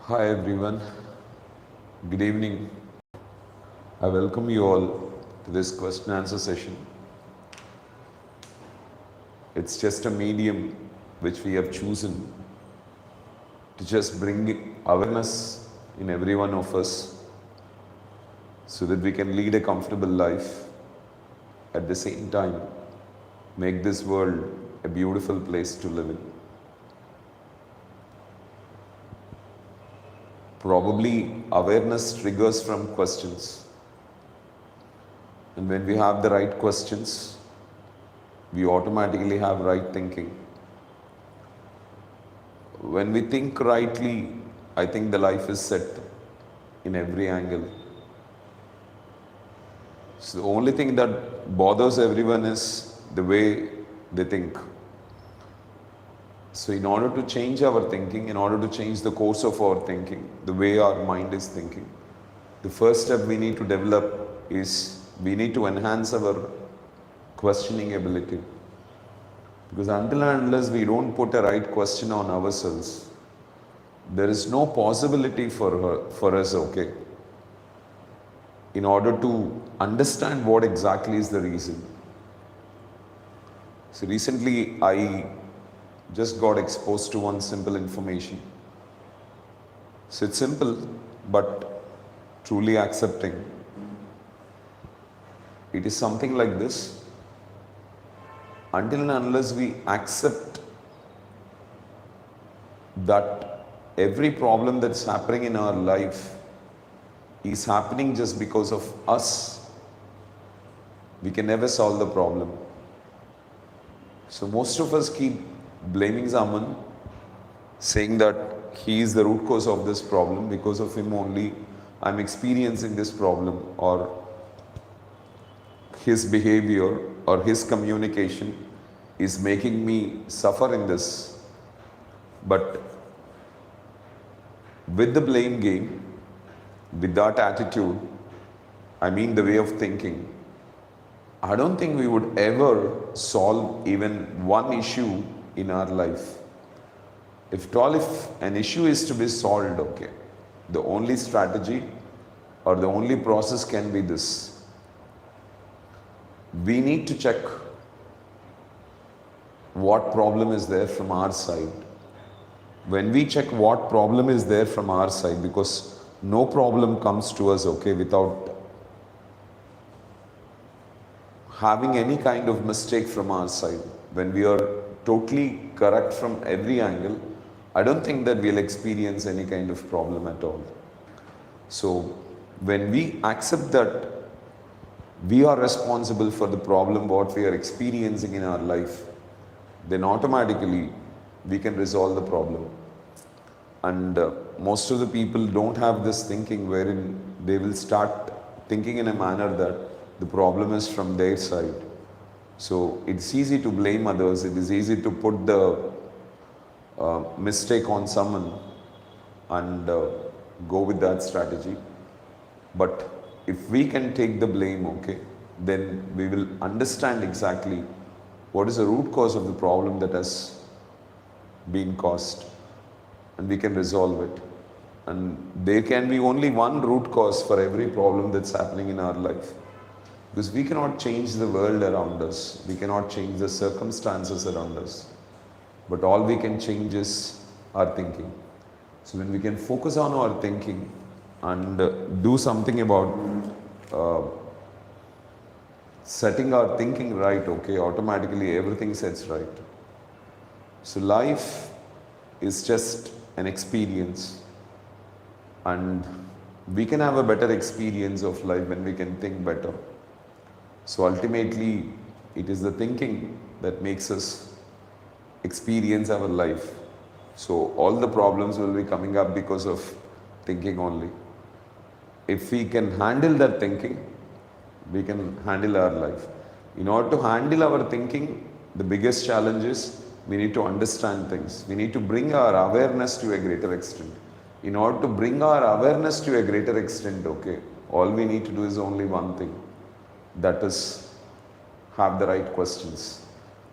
Hi everyone, good evening. I welcome you all to this question answer session. It's just a medium which we have chosen to just bring awareness in every one of us so that we can lead a comfortable life, at the same time make this world a beautiful place to live in. Probably awareness triggers from questions, and when we have the right questions, we automatically have right thinking. When we think rightly, I think the life is set in every angle. So the only thing that bothers everyone is the way they think. So in order to change our thinking, in order to change the course of our thinking, the way our mind is thinking, the first step we need to develop is we need to enhance our questioning ability. Because until and unless we don't put a right question on ourselves, there is no possibility for us, okay, in order to understand what exactly is the reason. So recently I just got exposed to one simple information. So it's simple, but truly accepting. It is something like this. Until and unless we accept that every problem that's happening in our life is happening just because of us, we can never solve the problem. So most of us keep blaming someone, saying that he is the root cause of this problem, because of him only I'm experiencing this problem, or his behavior or his communication is making me suffer in this. But with the blame game, with that attitude, I mean the way of thinking, I don't think we would ever solve even one issue in our life. If at all, if an issue is to be solved, okay, the only strategy or the only process can be this. We need to check what problem is there from our side. When we check what problem is there from our side, because no problem comes to us, okay, without having any kind of mistake from our side. When we are totally correct from every angle, I don't think that we'll experience any kind of problem at all. So when we accept that we are responsible for the problem what we are experiencing in our life, then automatically we can resolve the problem. And most of the people don't have this thinking, wherein they will start thinking in a manner that the problem is from their side. So it's easy to blame others, it is easy to put the mistake on someone and go with that strategy. But if we can take the blame, okay, then we will understand exactly what is the root cause of the problem that has been caused, and we can resolve it. And there can be only one root cause for every problem that's happening in our life. Because we cannot change the world around us, we cannot change the circumstances around us, but all we can change is our thinking. So when we can focus on our thinking and do something about setting our thinking right, okay, automatically everything sets right. So life is just an experience, and we can have a better experience of life when we can think better. So ultimately, it is the thinking that makes us experience our life. So all the problems will be coming up because of thinking only. If we can handle that thinking, we can handle our life. In order to handle our thinking, the biggest challenge is we need to understand things. We need to bring our awareness to a greater extent. In order to bring our awareness to a greater extent, okay, all we need to do is only one thing. That is, have the right questions.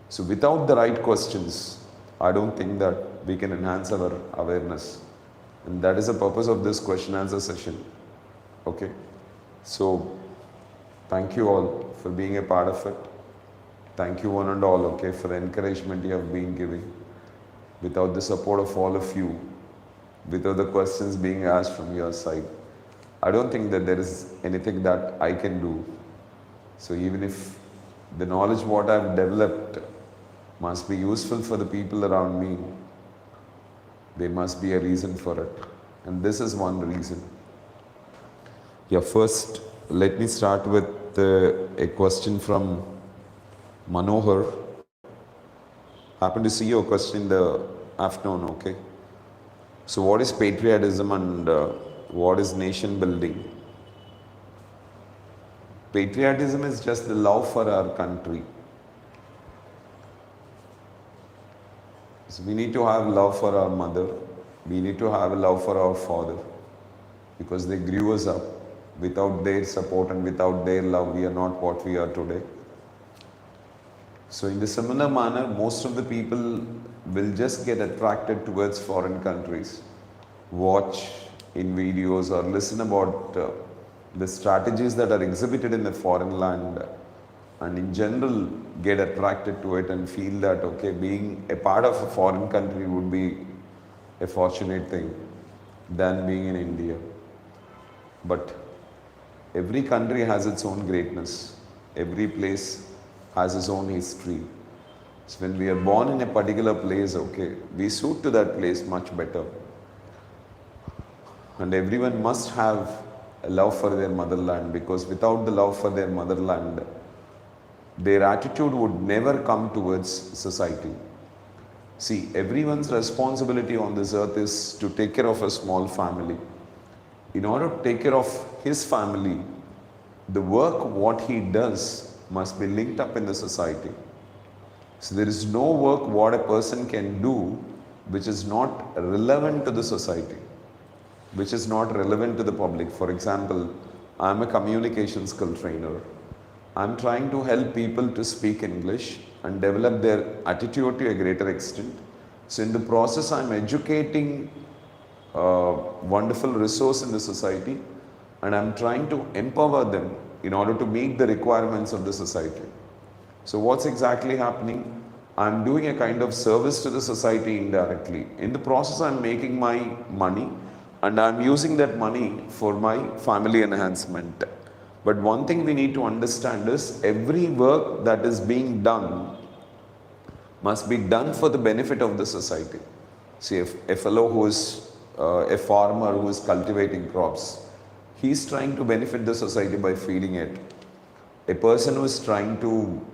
So without the right questions, I don't think that we can enhance our awareness. And that is the purpose of this question answer session. Okay. So thank you all for being a part of it. Thank you one and all, okay, for the encouragement you have been giving. Without the support of all of you, without the questions being asked from your side, I don't think that there is anything that I can do. So even if the knowledge what I've developed must be useful for the people around me, there must be a reason for it. And this is one reason. Yeah, first, let me start with a question from Manohar. Happened to see your question in the afternoon, okay? So what is patriotism and what is nation building? Patriotism is just the love for our country. So we need to have love for our mother. We need to have a love for our father, because they grew us up. Without their support and without their love, we are not what we are today. So in the similar manner, most of the people will just get attracted towards foreign countries, watch in videos or listen about the strategies that are exhibited in the foreign land, and in general get attracted to it and feel that, okay, being a part of a foreign country would be a fortunate thing than being in India. But every country has its own greatness. Every place has its own history. So when we are born in a particular place, okay, we suit to that place much better. And everyone must have a love for their motherland, because without the love for their motherland, their attitude would never come towards society. See, everyone's responsibility on this earth is to take care of a small family. In order to take care of his family, the work what he does must be linked up in the society. So there is no work what a person can do which is not relevant to the society, which is not relevant to the public. For example, I am a communication skill trainer. I am trying to help people to speak English and develop their attitude to a greater extent. So in the process, I am educating a wonderful resource in the society, and I am trying to empower them in order to meet the requirements of the society. So what's exactly happening? I'm doing a kind of service to the society indirectly. In the process, I'm making my money, and I'm using that money for my family enhancement. But one thing we need to understand is every work that is being done must be done for the benefit of the society. See, if a fellow who is a farmer who is cultivating crops, he is trying to benefit the society by feeding it. A person who is trying to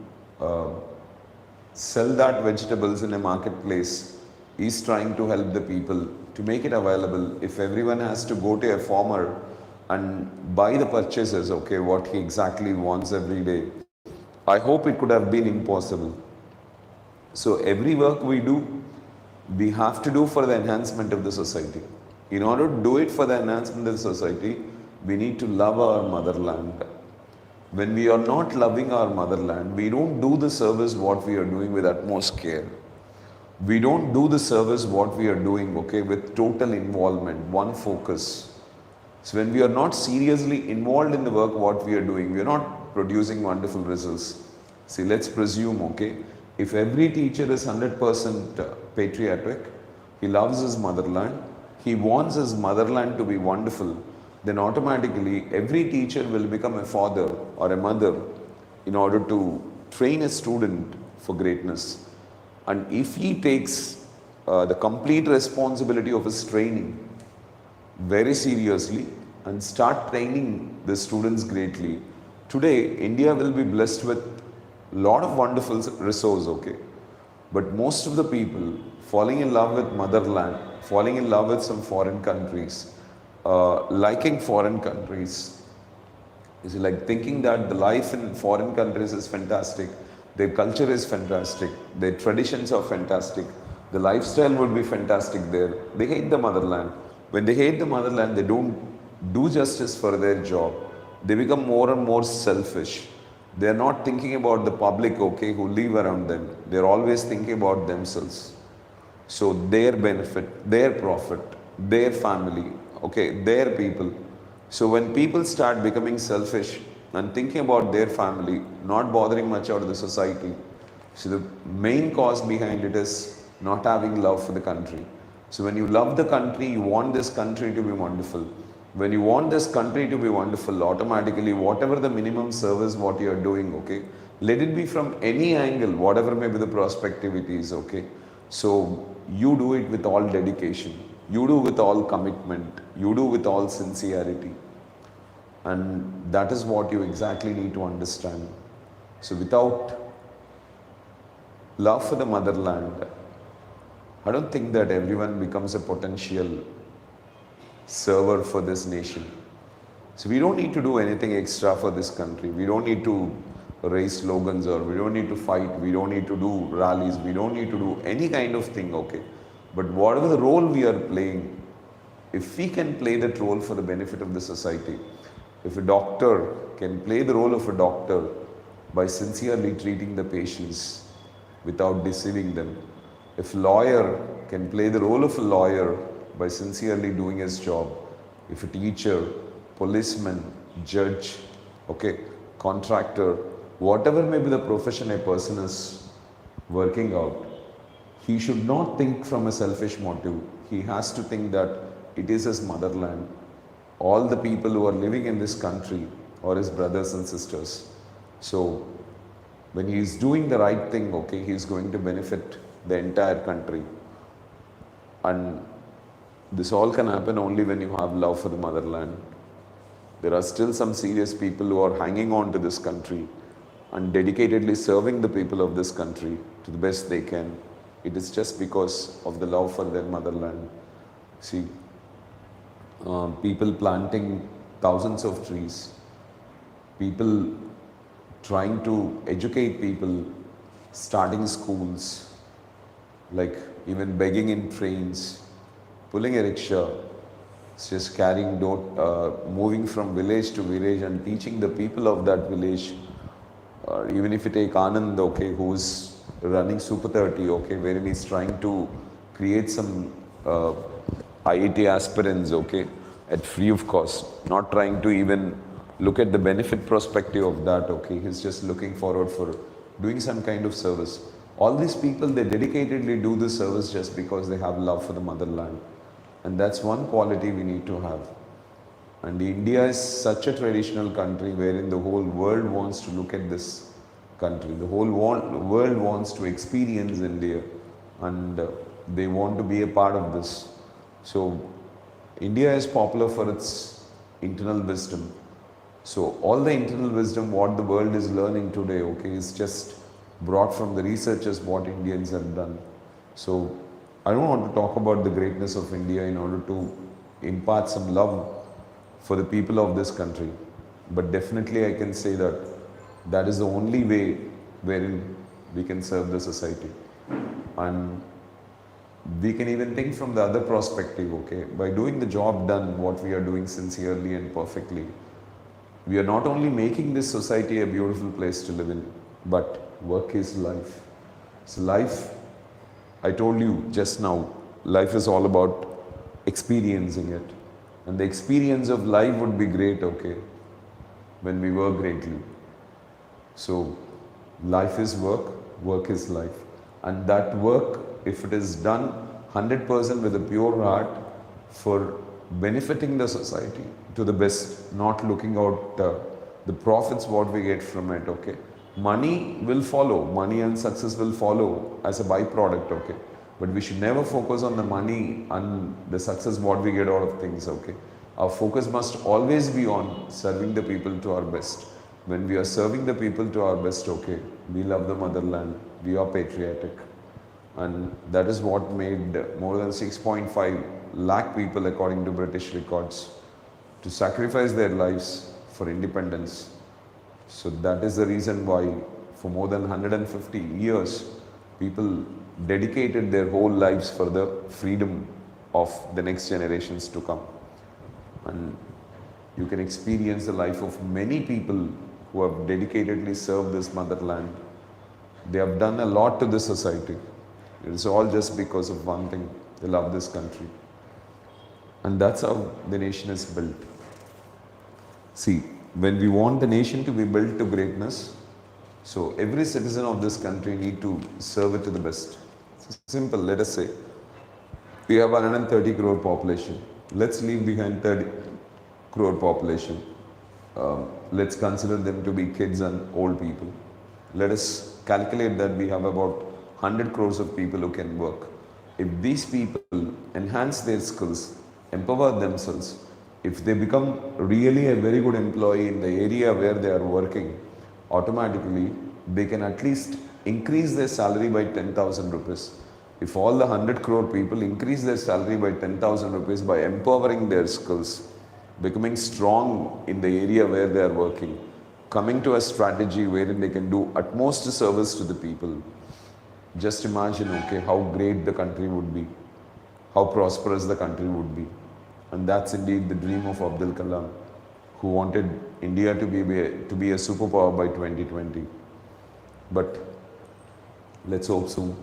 sell that vegetables in a marketplace is trying to help the people to make it available. If everyone has to go to a farmer and buy the purchases, okay, what he exactly wants every day, I hope it could have been impossible. So every work we do, we have to do for the enhancement of the society. In order to do it for the enhancement of the society, we need to love our motherland. When we are not loving our motherland, we don't do the service what we are doing with utmost care. We don't do the service what we are doing, okay, with total involvement, one focus. So when we are not seriously involved in the work what we are doing, we are not producing wonderful results. See, let's presume, okay, if every teacher is 100% patriotic, he loves his motherland, he wants his motherland to be wonderful, then automatically every teacher will become a father or a mother in order to train a student for greatness. And if he takes the complete responsibility of his training very seriously and start training the students greatly, today India will be blessed with a lot of wonderful resources, okay? But most of the people falling in love with motherland, falling in love with some foreign countries, liking foreign countries, is like thinking that the life in foreign countries is fantastic, their culture is fantastic, their traditions are fantastic, the lifestyle would be fantastic there. They hate the motherland. When they hate the motherland, they don't do justice for their job. They become more and more selfish. They are not thinking about the public, okay, who live around them. They are always thinking about themselves. So their benefit, their profit. their family, okay, their people. So when people start becoming selfish and thinking about their family, not bothering much out of the society, so the main cause behind it is not having love for the country. So when you love the country, you want this country to be wonderful. When you want this country to be wonderful, automatically whatever the minimum service what you are doing, okay, let it be from any angle, whatever may be the prospectivities, okay. So you do it with all dedication, you do with all commitment, you do with all sincerity, and that is what you exactly need to understand. So without love for the motherland, I don't think that everyone becomes a potential server for this nation. So we don't need to do anything extra for this country. We don't need to raise slogans, or we don't need to fight, we don't need to do rallies, we don't need to do any kind of thing, okay. But whatever the role we are playing, if we can play that role for the benefit of the society, if a doctor can play the role of a doctor by sincerely treating the patients without deceiving them, if a lawyer can play the role of a lawyer by sincerely doing his job, if a teacher, policeman, judge, okay, contractor, whatever may be the profession a person is working out, he should not think from a selfish motive. He has to think that it is his motherland. All the people who are living in this country are his brothers and sisters. So when he is doing the right thing, okay, he is going to benefit the entire country. And this all can happen only when you have love for the motherland. There are still some serious people who are hanging on to this country and dedicatedly serving the people of this country to the best they can. It is just because of the love for their motherland. See, people planting thousands of trees, people trying to educate people, starting schools, like even begging in trains, pulling a rickshaw, just carrying moving from village to village and teaching the people of that village. Even if you take Anand, okay, who's running Super 30, okay, wherein he's trying to create some IIT aspirants, okay, at free of cost, not trying to even look at the benefit perspective of that, okay, he's just looking forward for doing some kind of service. All these people, they dedicatedly do this service just because they have love for the motherland. And that's one quality we need to have. And India is such a traditional country wherein the whole world wants to look at this country. The whole world wants to experience India, and they want to be a part of this. So India is popular for its internal wisdom. So all the internal wisdom what the world is learning today, okay, is just brought from the researchers what Indians have done. So I don't want to talk about the greatness of India in order to impart some love for the people of this country. But definitely I can say that that is the only way wherein we can serve the society. And we can even think from the other perspective, okay, by doing the job done, what we are doing sincerely and perfectly, we are not only making this society a beautiful place to live in, but work is life. So life, I told you just now, life is all about experiencing it. And the experience of life would be great, okay, when we work greatly. So life is work, work is life. And that work, if it is done 100% with a pure heart for benefiting the society to the best, not looking out the profits what we get from it, okay. Money will follow, money and success will follow as a byproduct, okay. But we should never focus on the money and the success what we get out of things, okay. Our focus must always be on serving the people to our best. When we are serving the people to our best, okay, we love the motherland, we are patriotic. And that is what made more than 6.5 lakh people, according to British records, to sacrifice their lives for independence. So that is the reason why for more than 150 years, people dedicated their whole lives for the freedom of the next generations to come. And you can experience the life of many people who have dedicatedly served this motherland. They have done a lot to this society. It is all just because of one thing, they love this country. And that's how the nation is built. See, when we want the nation to be built to greatness, so every citizen of this country need to serve it to the best. It's simple, let us say, we have 130 crore population. Let's leave behind 30 crore population. Let's consider them to be kids and old people. Let us calculate that we have about 100 crores of people who can work. If these people enhance their skills, empower themselves, if they become really a very good employee in the area where they are working, automatically they can at least increase their salary by 10,000 rupees. If all the 100 crore people increase their salary by 10,000 rupees by empowering their skills, becoming strong in the area where they are working, coming to a strategy wherein they can do utmost service to the people, just imagine, okay, how great the country would be, how prosperous the country would be. And that's indeed the dream of Abdul Kalam, who wanted India to be a superpower by 2020. But let's hope soon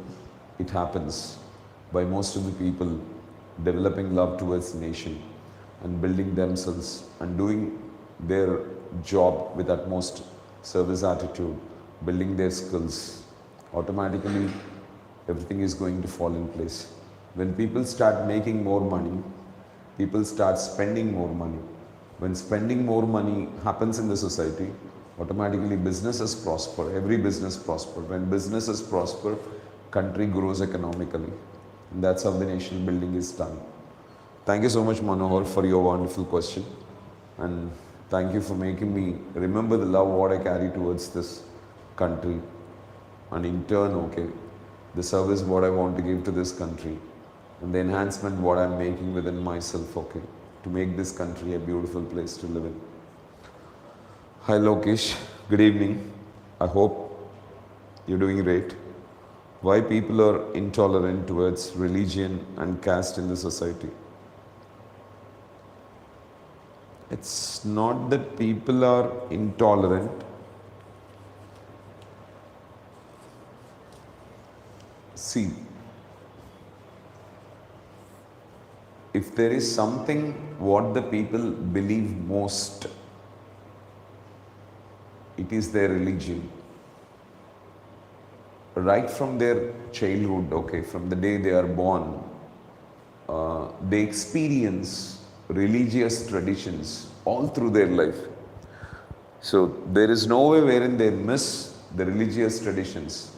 it happens by most of the people developing love towards the nation and building themselves and doing their job with utmost service attitude, building their skills. Automatically everything is going to fall in place. When people start making more money, people start spending more money. When spending more money happens in the society, automatically businesses prosper, every business prosper. When businesses prosper, country grows economically. And that's how the nation building is done. Thank you so much, Manohar, for your wonderful question. And thank you for making me remember the love what I carry towards this country. And in turn, okay, the service what I want to give to this country and the enhancement what I'm making within myself, okay, to make this country a beautiful place to live in. Hi Lokesh, good evening. I hope you're doing great. Why people are intolerant towards religion and caste in the society? It's not that people are intolerant. See, if there is something what the people believe most, it is their religion. Right from their childhood, okay, from the day they are born, they experience religious traditions all through their life. So there is no way wherein they miss the religious traditions.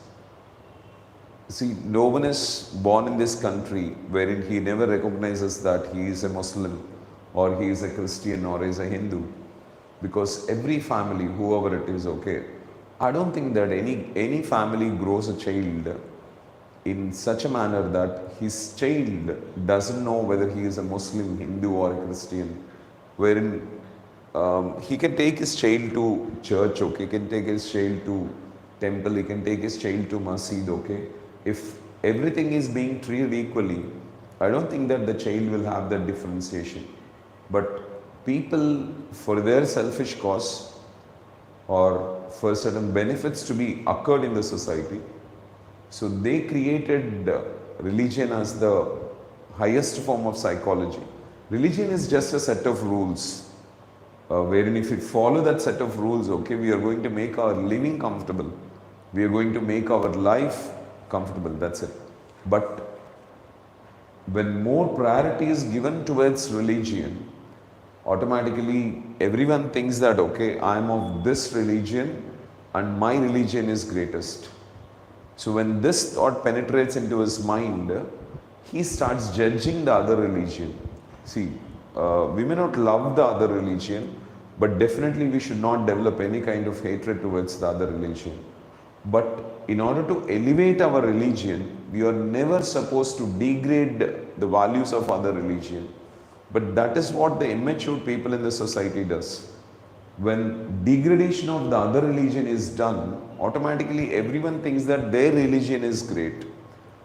See, no one is born in this country wherein he never recognizes that he is a Muslim or he is a Christian or he is a Hindu. Because every family, whoever it is, okay, I don't think that any family grows a child in such a manner that his child doesn't know whether he is a Muslim, Hindu or a Christian, wherein he can take his child to church, okay, he can take his child to temple, he can take his child to masjid, okay. If everything is being treated equally, I don't think that the child will have that differentiation. But people, for their selfish cause or for certain benefits to be occurred in the society, so they created religion as the highest form of psychology. Religion is just a set of rules, wherein if we follow that set of rules, okay, we are going to make our living comfortable. We are going to make our life comfortable, that's it. But when more priority is given towards religion, automatically everyone thinks that, okay, I am of this religion and my religion is greatest. So when this thought penetrates into his mind, he starts judging the other religion. See, we may not love the other religion, but definitely we should not develop any kind of hatred towards the other religion. But in order to elevate our religion, we are never supposed to degrade the values of other religion. But that is what the immature people in the society does. When degradation of the other religion is done, automatically everyone thinks that their religion is great.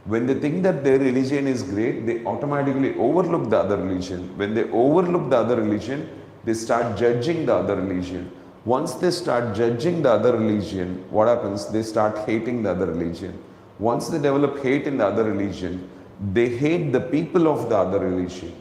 When they think that their religion is great, they automatically overlook the other religion. When they overlook the other religion, they start judging the other religion. Once they start judging the other religion, what happens? They start hating the other religion. Once they develop hate in the other religion, they hate the people of the other religion.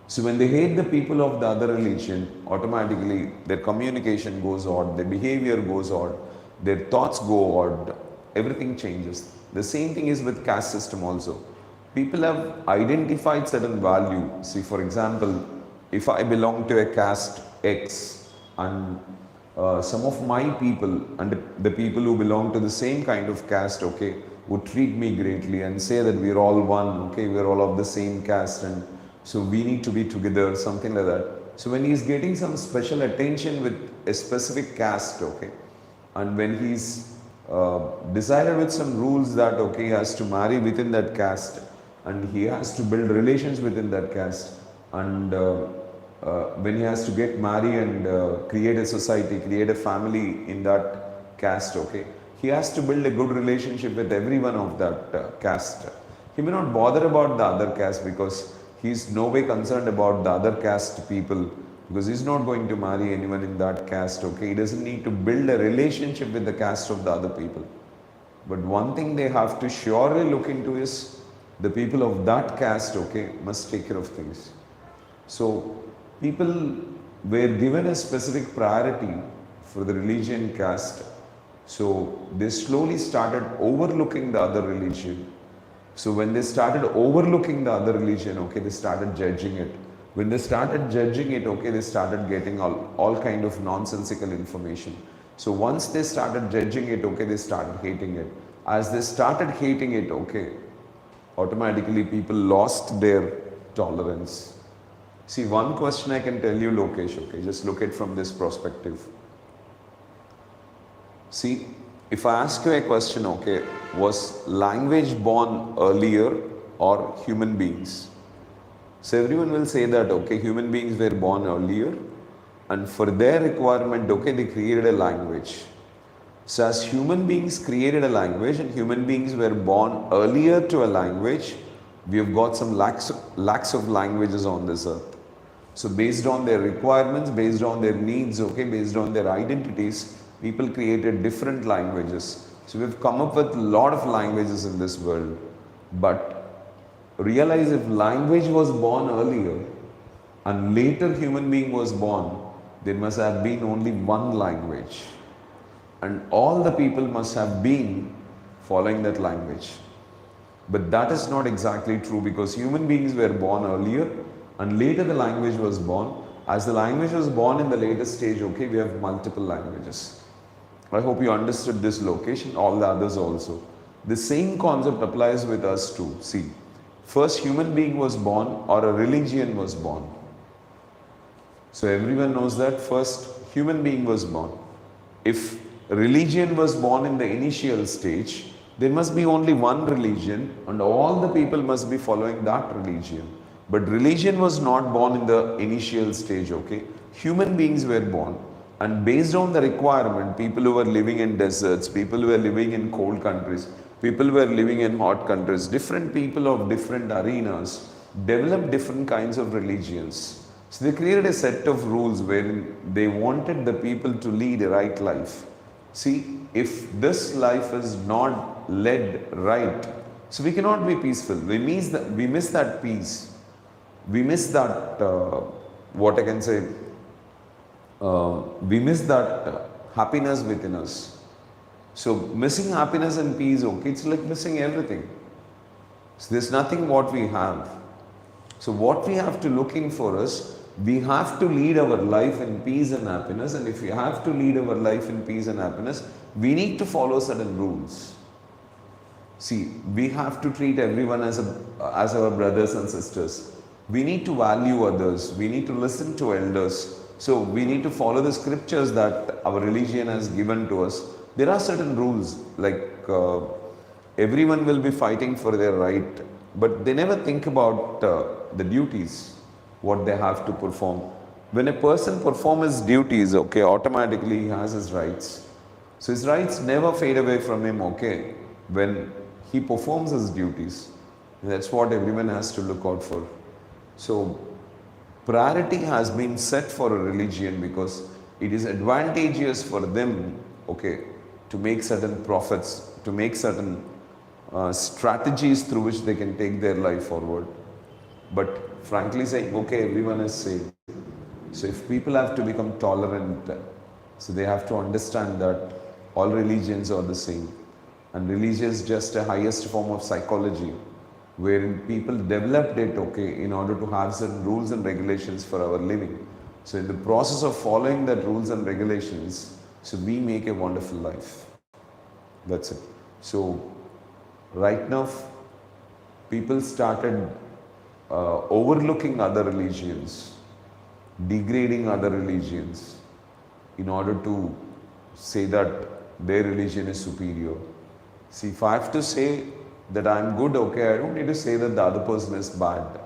So when they hate the people of the other religion, automatically their communication goes odd, their behavior goes odd, their thoughts go odd, everything changes. The same thing is with caste system also. People have identified certain value. See, for example, if I belong to a caste X and some of my people and the people who belong to the same kind of caste, okay, would treat me greatly and say that we're all one, okay, we're all of the same caste and so we need to be together, something like that. So when he's getting some special attention with a specific caste, okay, and when he's decided with some rules that, okay, he has to marry within that caste and he has to build relations within that caste and when he has to get married and create a society, create a family in that caste, okay, he has to build a good relationship with everyone of that caste. He may not bother about the other caste because he is no way concerned about the other caste people because he is not going to marry anyone in that caste, okay. He doesn't need to build a relationship with the caste of the other people. But one thing they have to surely look into is the people of that caste, okay, must take care of things. So people were given a specific priority for the religion caste. So they slowly started overlooking the other religion. So when they started overlooking the other religion, okay, they started judging it. When they started judging it, okay, they started getting all kind of nonsensical information. So once they started judging it, okay, they started hating it. As they started hating it, okay, automatically people lost their tolerance. See, one question I can tell you, Lokesh, okay, just look at from this perspective. See, if I ask you a question, okay, was language born earlier or human beings? So everyone will say that, okay, human beings were born earlier and for their requirement, okay, they created a language. So as human beings created a language and human beings were born earlier to a language, we have got some lakhs of languages on this earth. So based on their requirements, based on their needs, okay, based on their identities, people created different languages. So we've come up with a lot of languages in this world. But realize if language was born earlier and later human being was born, there must have been only one language. And all the people must have been following that language. But that is not exactly true because human beings were born earlier and later the language was born. As the language was born in the later stage, okay, we have multiple languages. I hope you understood this location, all the others also. The same concept applies with us too. See, first human being was born or a religion was born. So everyone knows that first human being was born. If religion was born in the initial stage, there must be only one religion and all the people must be following that religion. But religion was not born in the initial stage, okay? Human beings were born. And based on the requirement, people who were living in deserts, people who were living in cold countries, people who were living in hot countries, different people of different arenas developed different kinds of religions. So they created a set of rules wherein they wanted the people to lead a right life. See, if this life is not led right, so we cannot be peaceful. We miss that peace. We miss that, what I can say, we miss that happiness within us. So missing happiness and peace, okay, it's like missing everything. So there's nothing what we have. So what we have to looking for is, we have to lead our life in peace and happiness, and if we have to lead our life in peace and happiness, we need to follow certain rules. See, we have to treat everyone as our brothers and sisters. We need to value others. We need to listen to elders. So we need to follow the scriptures that our religion has given to us. There are certain rules, like everyone will be fighting for their right, but they never think about the duties, what they have to perform. When a person performs his duties, okay, automatically he has his rights. So his rights never fade away from him, okay, when he performs his duties. That's what everyone has to look out for. So priority has been set for a religion because it is advantageous for them, okay, to make certain profits, to make certain strategies through which they can take their life forward. But frankly saying, okay, everyone is same. So if people have to become tolerant, so they have to understand that all religions are the same. And religion is just a highest form of psychology, wherein people developed it, okay, in order to have certain rules and regulations for our living. So in the process of following that rules and regulations, so we make a wonderful life. That's it. So right now, people started overlooking other religions, degrading other religions in order to say that their religion is superior. See, if I have to say that I'm good, okay, I don't need to say that the other person is bad.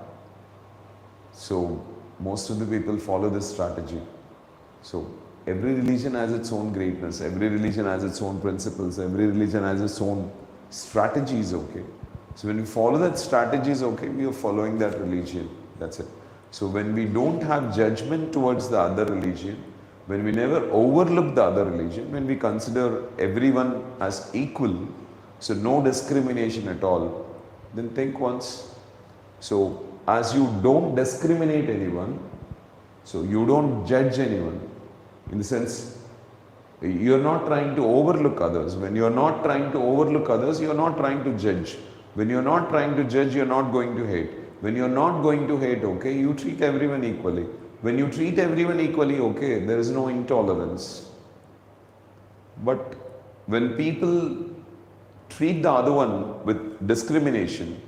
So most of the people follow this strategy. So every religion has its own greatness, every religion has its own principles, every religion has its own strategies, okay. So when we follow that strategies, okay, we are following that religion. That's it. So when we don't have judgment towards the other religion, when we never overlook the other religion, when we consider everyone as equal, so no discrimination at all, then think once. So as you don't discriminate anyone, so you don't judge anyone, in the sense, you're not trying to overlook others. When you're not trying to overlook others, you're not trying to judge. When you're not trying to judge, you're not going to hate. When you're not going to hate, okay, you treat everyone equally. When you treat everyone equally, okay, there is no intolerance. But when people treat the other one with discrimination,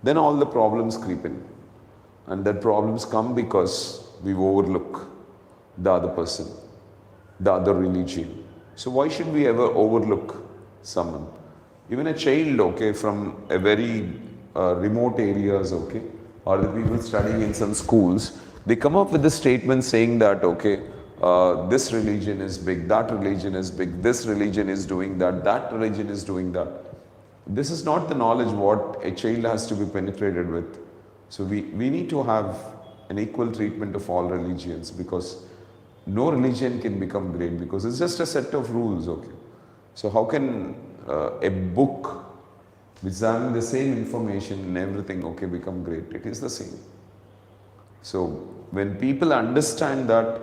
then all the problems creep in. And that problems come because we overlook the other person, the other religion. So why should we ever overlook someone? Even a child, okay, from a very remote areas, okay, or the people studying in some schools, they come up with a statement saying that, okay, this religion is big, that religion is big, this religion is doing that, that religion is doing that. This is not the knowledge what a child has to be penetrated with. So we need to have an equal treatment of all religions, because no religion can become great, because it's just a set of rules, okay. So how can a book which is having the same information and everything, okay, become great? It is the same. So when people understand that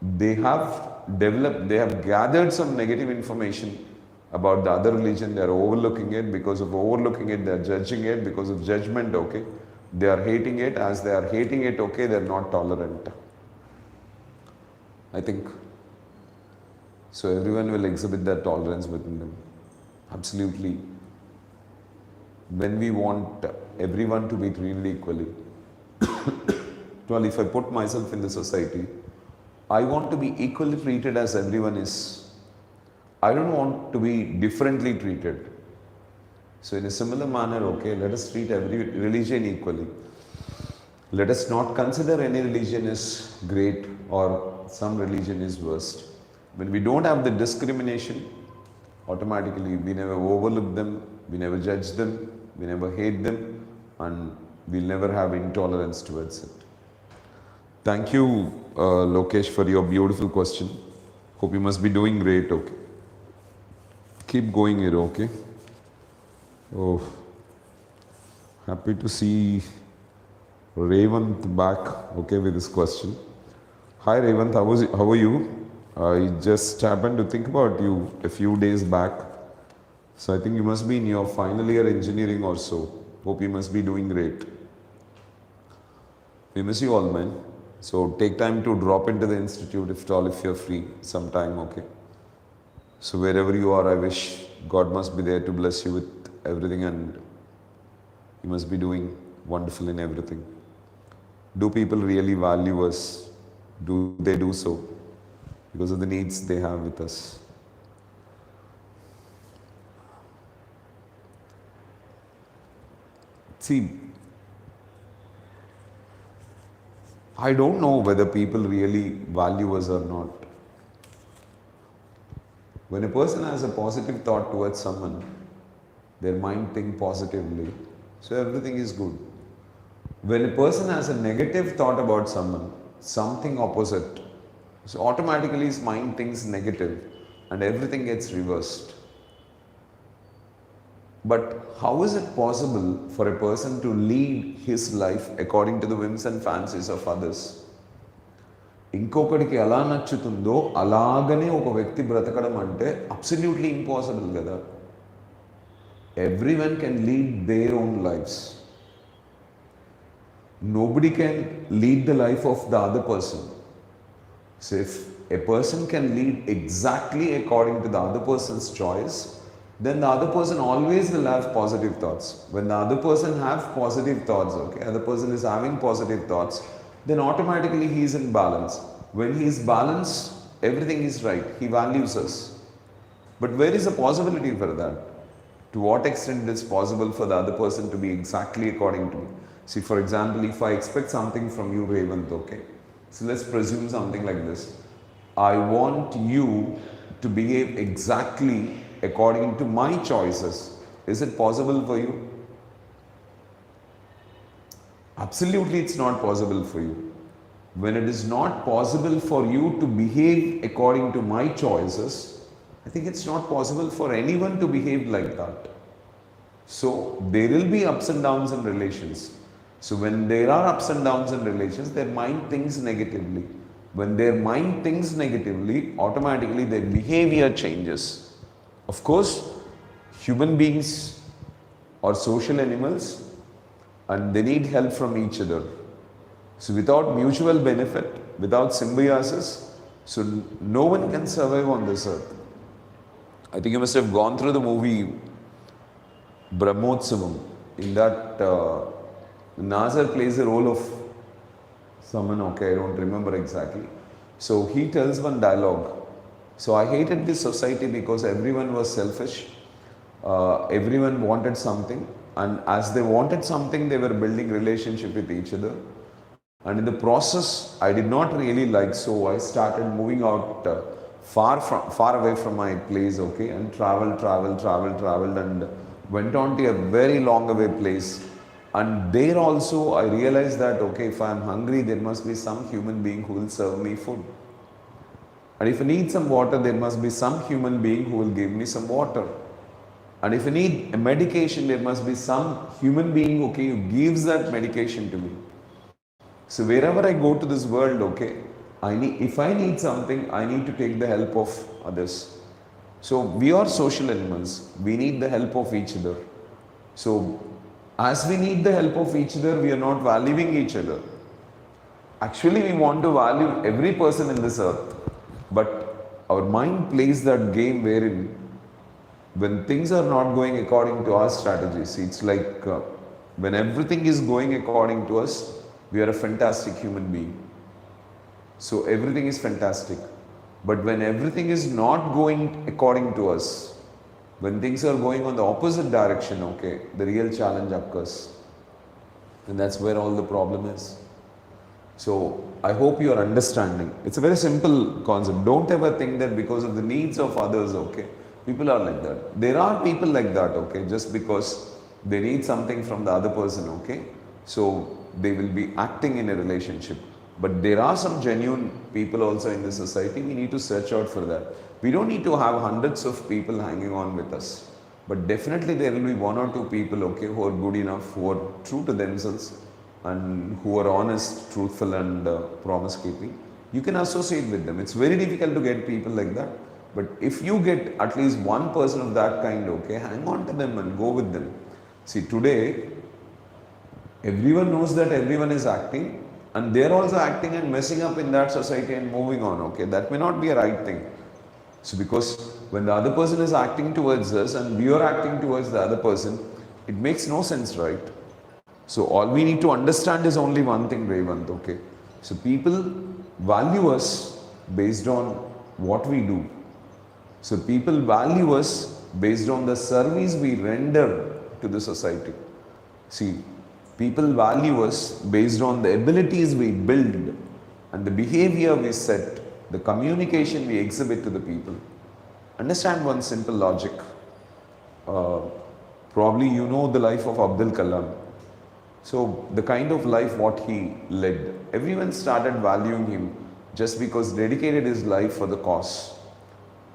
they have developed, they have gathered some negative information about the other religion, they are overlooking it. Because of overlooking it, they are judging it. Because of judgment, okay, they are hating it. As they are hating it, okay, they are not tolerant, I think. So everyone will exhibit that tolerance within them. Absolutely. When we want everyone to be treated equally, well, if I put myself in the society, I want to be equally treated as everyone is. I don't want to be differently treated. So in a similar manner, okay, let us treat every religion equally. Let us not consider any religion as great or some religion is worst. When we don't have the discrimination, automatically we never overlook them, we never judge them, we never hate them, and we'll never have intolerance towards it. Thank you, Lokesh, for your beautiful question. Hope you must be doing great, okay. Keep going here, okay. Oh, happy to see Revant back, okay, with this question. Hi Revant, how are you? I just happened to think about you a few days back. So I think you must be in your final year engineering or so. Hope you must be doing great. We miss you all, man. So take time to drop into the institute if you're free sometime, okay. So wherever you are, I wish God must be there to bless you with everything, and you must be doing wonderful in everything. Do people really value us? Do they do so? Because of the needs they have with us. See, I don't know whether people really value us or not. When a person has a positive thought towards someone, their mind thinks positively, so everything is good. When a person has a negative thought about someone, something opposite, so automatically his mind thinks negative and everything gets reversed. But how is it possible for a person to lead his life according to the whims and fancies of others? ఇంకొకడికి ఎలా నచ్చుతుందో అలాగనే ఒక వ్యక్తి బ్రతకడం అంటే absolutely impossible కదా. Everyone can lead their own lives. Nobody can lead the life of the other person. So if a person can lead exactly according to the other person's choice, then the other person always will have positive thoughts. When the other person have positive thoughts, okay, other person is having positive thoughts, then automatically he is in balance. When he is balanced, everything is right. He values us. But where is the possibility for that? To what extent it is possible for the other person to be exactly according to me? See, for example, if I expect something from you, Revant, okay, so let's presume something like this. I want you to behave exactly according to my choices. Is it possible for you? Absolutely, it's not possible for you. When it is not possible for you to behave according to my choices, I think it's not possible for anyone to behave like that. So there will be ups and downs in relations. So when there are ups and downs in relations, their mind thinks negatively. When their mind thinks negatively, automatically their behavior changes. Of course, human beings are social animals and they need help from each other. So without mutual benefit, without symbiosis, so no one can survive on this earth. I think you must have gone through the movie Brahmotsavam. In that, Nazar plays the role of someone, okay, I don't remember exactly. So he tells one dialogue. So I hated this society because everyone was selfish. Everyone wanted something, and as they wanted something, they were building relationship with each other. And in the process, I did not really like, so I started moving out far away from my place, okay, and traveled and went on to a very long away place. And there also I realized that, okay, if I am hungry, there must be some human being who will serve me food. And if I need some water, there must be some human being who will give me some water. And if I need a medication, there must be some human being, okay, who gives that medication to me. So wherever I go to this world, okay, if I need something, I need to take the help of others. So we are social animals. We need the help of each other. So as we need the help of each other, we are not valuing each other. Actually, we want to value every person in this earth. But our mind plays that game wherein when things are not going according to our strategies, it's like when everything is going according to us, we are a fantastic human being. So everything is fantastic. But when everything is not going according to us, when things are going on the opposite direction, okay, the real challenge occurs. And that's where all the problem is. So I hope you are understanding. It's a very simple concept. Don't ever think that because of the needs of others, okay, people are like that. There are people like that, okay, just because they need something from the other person, okay, so they will be acting in a relationship. But there are some genuine people also in the society. We need to search out for that. We don't need to have hundreds of people hanging on with us. But definitely there will be one or two people, okay, who are good enough, who are true to themselves and who are honest, truthful and promise keeping. You can associate with them. It's very difficult to get people like that. But if you get at least one person of that kind, okay, hang on to them and go with them. See, today, everyone knows that everyone is acting and they're also acting and messing up in that society and moving on, okay. That may not be a right thing. So because when the other person is acting towards us and we are acting towards the other person, it makes no sense, right? So all we need to understand is only one thing, Revant, okay. So people value us based on what we do. So people value us based on the service we render to the society. See, people value us based on the abilities we build and the behavior we set, the communication we exhibit to the people. Understand one simple logic. Probably you know the life of Abdul Kalam. So the kind of life what he led, everyone started valuing him just because he dedicated his life for the cause.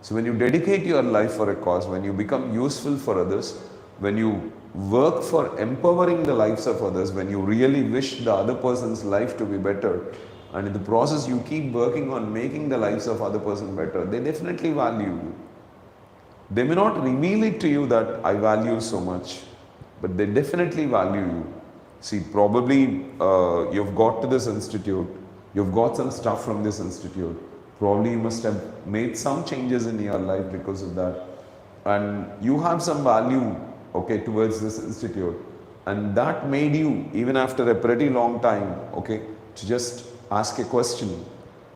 So when you dedicate your life for a cause, when you become useful for others, when you work for empowering the lives of others, when you really wish the other person's life to be better, and in the process you keep working on making the lives of other person better, they definitely value you. They may not reveal it to you that I value you so much, but they definitely value you. See, probably you've got to this institute, you've got some stuff from this institute. Probably you must have made some changes in your life because of that. And you have some value, okay, towards this institute. And that made you, even after a pretty long time, okay, to just ask a question.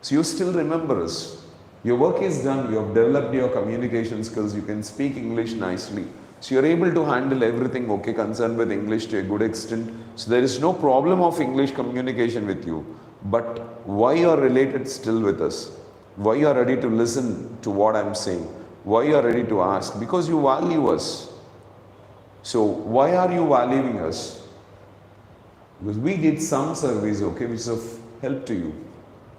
So you still remember us. Your work is done, you have developed your communication skills, you can speak English nicely. So you're able to handle everything, okay, concerned with English to a good extent. So there is no problem of English communication with you. But why you are related still with us? Why you are ready to listen to what I'm saying? Why you are ready to ask? Because you value us. So why are you valuing us? Because we did some service, okay, which is of help to you.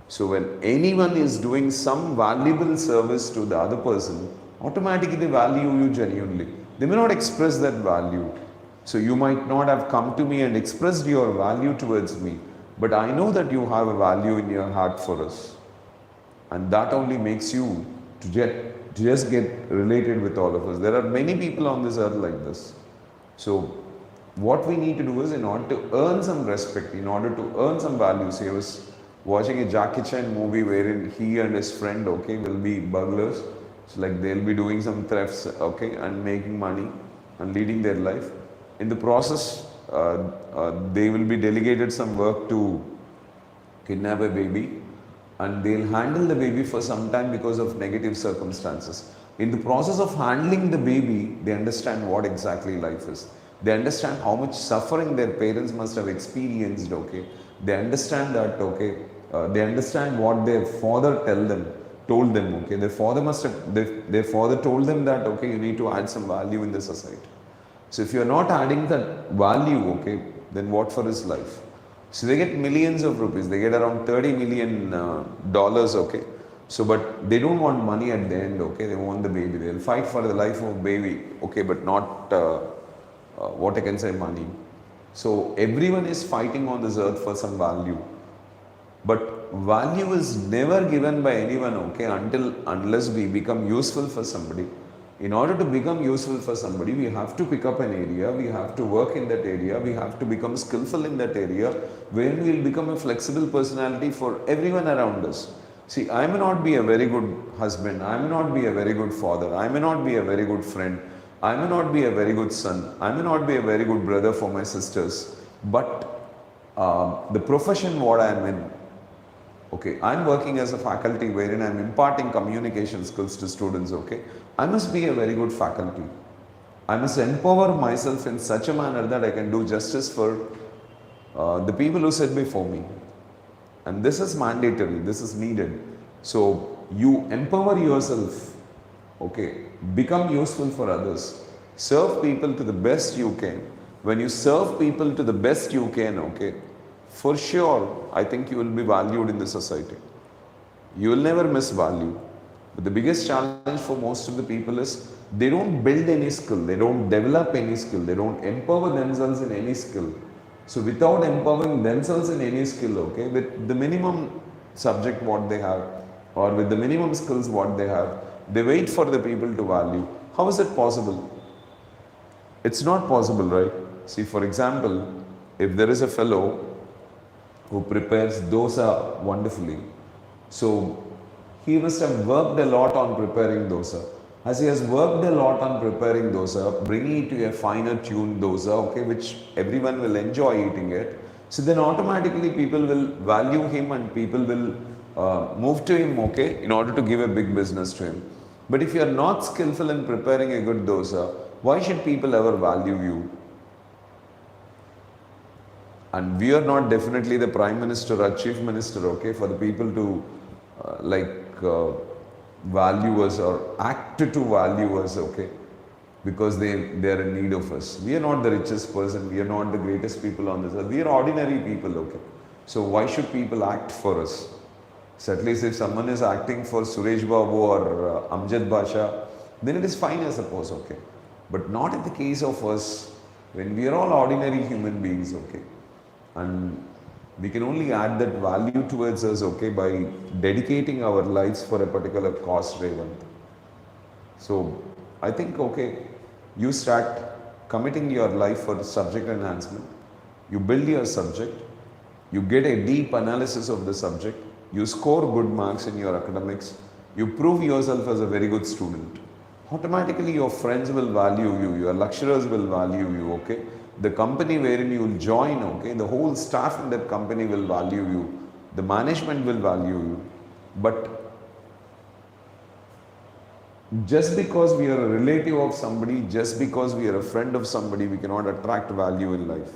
So when anyone is doing some valuable service to the other person, automatically they value you genuinely. They may not express that value. So you might not have come to me and expressed your value towards me, but I know that you have a value in your heart for us. And that only makes you to just get related with all of us. There are many people on this earth like this. So what we need to do is, in order to earn some respect, in order to earn some value, say I was watching a Jackie Chan movie wherein he and his friend, okay, will be burglars. So like they'll be doing some thefts, okay, and making money and leading their life. In the process, they will be delegated some work to kidnap a baby, and they'll handle the baby for some time because of negative circumstances. In the process of handling the baby, they understand what exactly life is. They understand how much suffering their parents must have experienced, okay. They understand that, okay, they understand what their father told them, okay. Their father told them that, okay, you need to add some value in the society. So if you're not adding that value, okay, then what for is life? So they get millions of rupees, they get around $30 million, okay. So, but they don't want money at the end, okay, they want the baby. They'll fight for the life of baby, okay, but not, what I can say, money. So everyone is fighting on this earth for some value. But value is never given by anyone, okay, unless we become useful for somebody. In order to become useful for somebody, we have to pick up an area, we have to work in that area, we have to become skillful in that area, where we will become a flexible personality for everyone around us. See, I may not be a very good husband, I may not be a very good father, I may not be a very good friend, I may not be a very good son, I may not be a very good brother for my sisters, but the profession what I am in, okay, I am working as a faculty wherein I am imparting communication skills to students, okay. I must be a very good faculty. I must empower myself in such a manner that I can do justice for the people who sit before me. And this is mandatory, this is needed. So you empower yourself, okay, become useful for others, serve people to the best you can. When you serve people to the best you can, okay, for sure, I think you will be valued in the society. You will never miss value. But the biggest challenge for most of the people is they don't build any skill, they don't develop any skill, they don't empower themselves in any skill. So without empowering themselves in any skill, okay, with the minimum subject what they have, or with the minimum skills what they have, they wait for the people to value. How is it possible? It's not possible, right? See, for example, if there is a fellow who prepares dosa wonderfully, so he must have worked a lot on preparing dosa. As he has worked a lot on preparing dosa, bringing it to a finer tuned dosa, okay, which everyone will enjoy eating it. So then automatically people will value him and people will move to him, okay, in order to give a big business to him. But if you are not skillful in preparing a good dosa, why should people ever value you? And we are not definitely the Prime Minister or Chief Minister, okay, for the people to value us or act to value us, okay, because they are in need of us. We are not the richest person, we are not the greatest people on this earth, we are ordinary people, okay. So why should people act for us? So at least if someone is acting for Suresh Babu or Amjad Basha, then it is fine, I suppose, okay. But not in the case of us when we are all ordinary human beings, okay? And we can only add that value towards us, okay, by dedicating our lives for a particular cause, Revant. So I think, okay, you start committing your life for subject enhancement. You build your subject. You get a deep analysis of the subject. You score good marks in your academics. You prove yourself as a very good student. Automatically your friends will value you. Your lecturers will value you, okay. The company wherein you will join, okay, the whole staff in that company will value you. The management will value you. But just because we are a relative of somebody, just because we are a friend of somebody, we cannot attract value in life.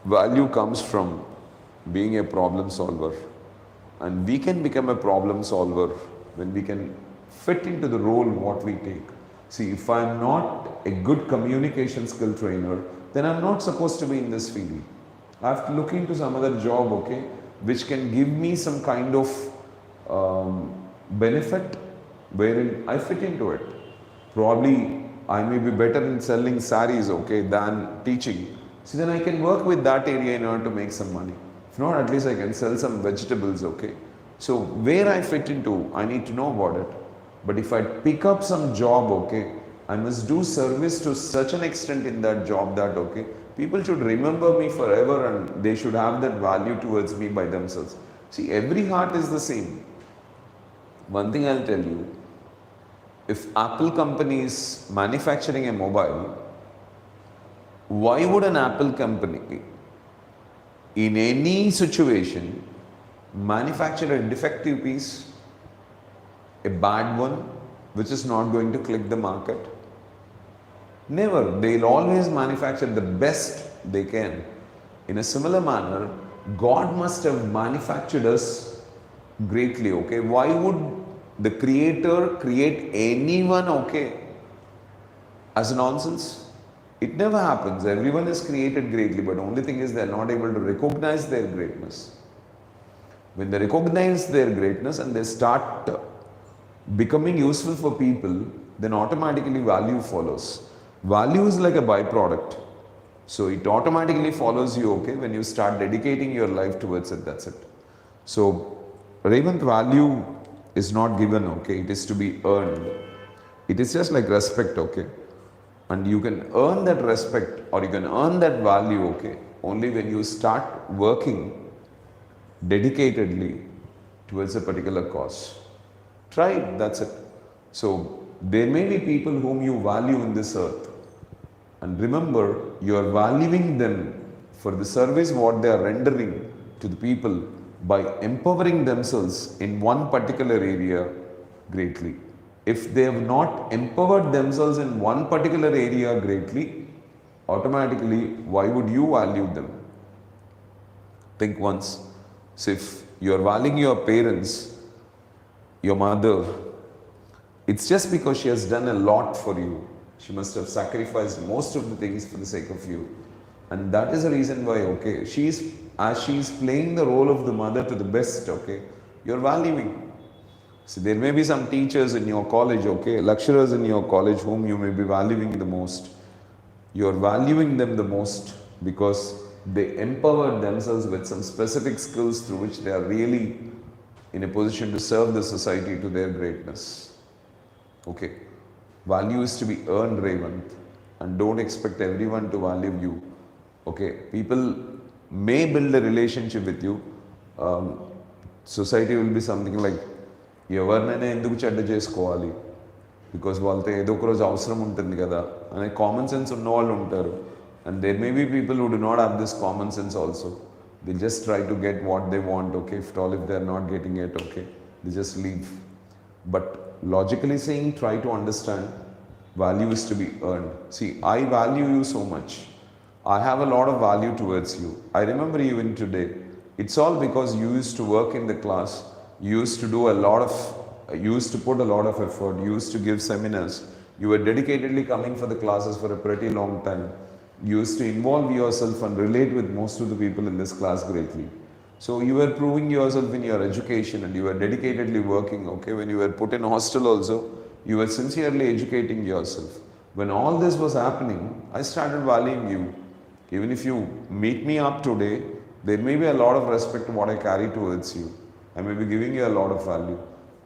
Value comes from being a problem solver. And we can become a problem solver when we can fit into the role what we take. See, if I am not a good communication skill trainer, then I am not supposed to be in this field. I have to look into some other job, okay, which can give me some kind of benefit wherein I fit into it. Probably I may be better in selling saris, okay, than teaching. So then I can work with that area in order to make some money. If not, at least I can sell some vegetables, okay. So where I fit into, I need to know about it. But if I pick up some job, okay, I must do service to such an extent in that job that, okay, people should remember me forever and they should have that value towards me by themselves. See, every heart is the same. One thing I'll tell you, if Apple company is manufacturing a mobile, why would an Apple company in any situation manufacture a defective piece, a bad one, which is not going to click the market? Never. They'll always manufacture the best they can. In a similar manner, God must have manufactured us greatly, okay? Why would the Creator create anyone, okay, as nonsense? It never happens. Everyone is created greatly, but the only thing is they're not able to recognize their greatness. When they recognize their greatness and they start becoming useful for people, then automatically value follows. Value is like a byproduct. So it automatically follows you, okay, when you start dedicating your life towards it, that's it. So, Revant, value is not given, okay, it is to be earned. It is just like respect, okay. And you can earn that respect or you can earn that value, okay, only when you start working dedicatedly towards a particular cause. Try it, that's it. So, there may be people whom you value in this earth. And remember, you are valuing them for the service what they are rendering to the people by empowering themselves in one particular area greatly. If they have not empowered themselves in one particular area greatly, automatically, why would you value them? Think once. So if you are valuing your parents, your mother, it's just because she has done a lot for you. She must have sacrificed most of the things for the sake of you. And that is the reason why, okay, as she is playing the role of the mother to the best, okay, you're valuing. So there may be some teachers in your college, okay, lecturers in your college whom you may be valuing the most. You're valuing them the most because they empowered themselves with some specific skills through which they are really in a position to serve the society to their greatness. Okay. Value is to be earned, Revant, and don't expect everyone to value you. Okay, people may build a relationship with you. Society will be something like, ఎవరినైనా ఎందుకు చెడ్డ చేసుకోవాలి, because వాళ్ళతో ఏదో ఒక రోజు అవసరం ఉంటుంది కదా అనే కామన్ సెన్స్ ఉన్న వాళ్ళు ఉంటారు. And there may be people who do not have this common sense also. They just try to get what they want, okay, if they are not getting it, okay, they just leave. But logically saying, try to understand, value is to be earned. See, I value you so much. I have a lot of value towards you. I remember even today. It's all because you used to work in the class. You used to you used to put a lot of effort. You used to give seminars. You were dedicatedly coming for the classes for a pretty long time. You used to involve yourself and relate with most of the people in this class greatly. So you were proving yourself in your education and you were dedicatedly working, okay. When you were put in hostel also, you were sincerely educating yourself. When all this was happening, I started valuing you. Even if you meet me up today, there may be a lot of respect to what I carry towards you. I may be giving you a lot of value.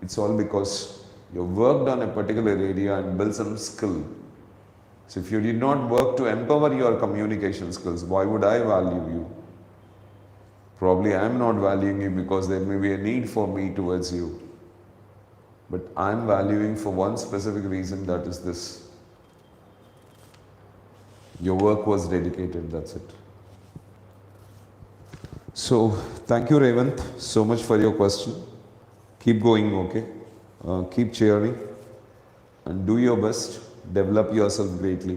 It's all because you worked on a particular area and built some skill. So if you did not work to empower your communication skills, why would I value you? Probably I am not valuing you because there may be a need for me towards you. But I am valuing for one specific reason, that is this. Your work was dedicated, that's it. So, thank you Revant so much for your question. Keep going, okay? Keep cheering and do your best. Develop yourself greatly.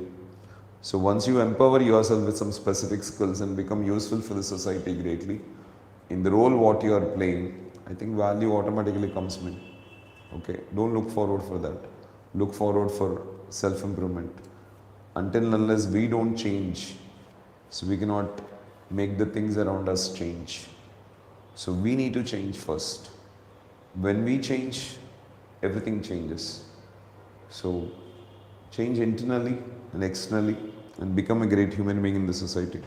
So once you empower yourself with some specific skills and become useful for the society greatly, in the role what you are playing, I think value automatically comes in. Okay, don't look forward for that. Look forward for self-improvement. Until unless we don't change, so we cannot make the things around us change. So we need to change first. When we change, everything changes. So change internally and externally and become a great human being in the society.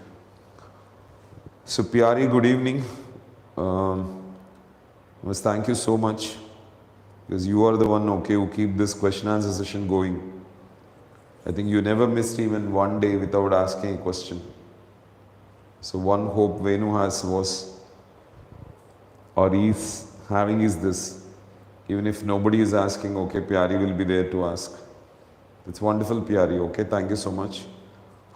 So Pyari, good evening. Thank you so much, because you are the one, okay, who keep this question answer session going. I think you never missed even one day without asking a question. So one hope Venu has was, or is having, is this. Even if nobody is asking, okay, Pyari will be there to ask. It's wonderful, Pyari, okay, thank you so much.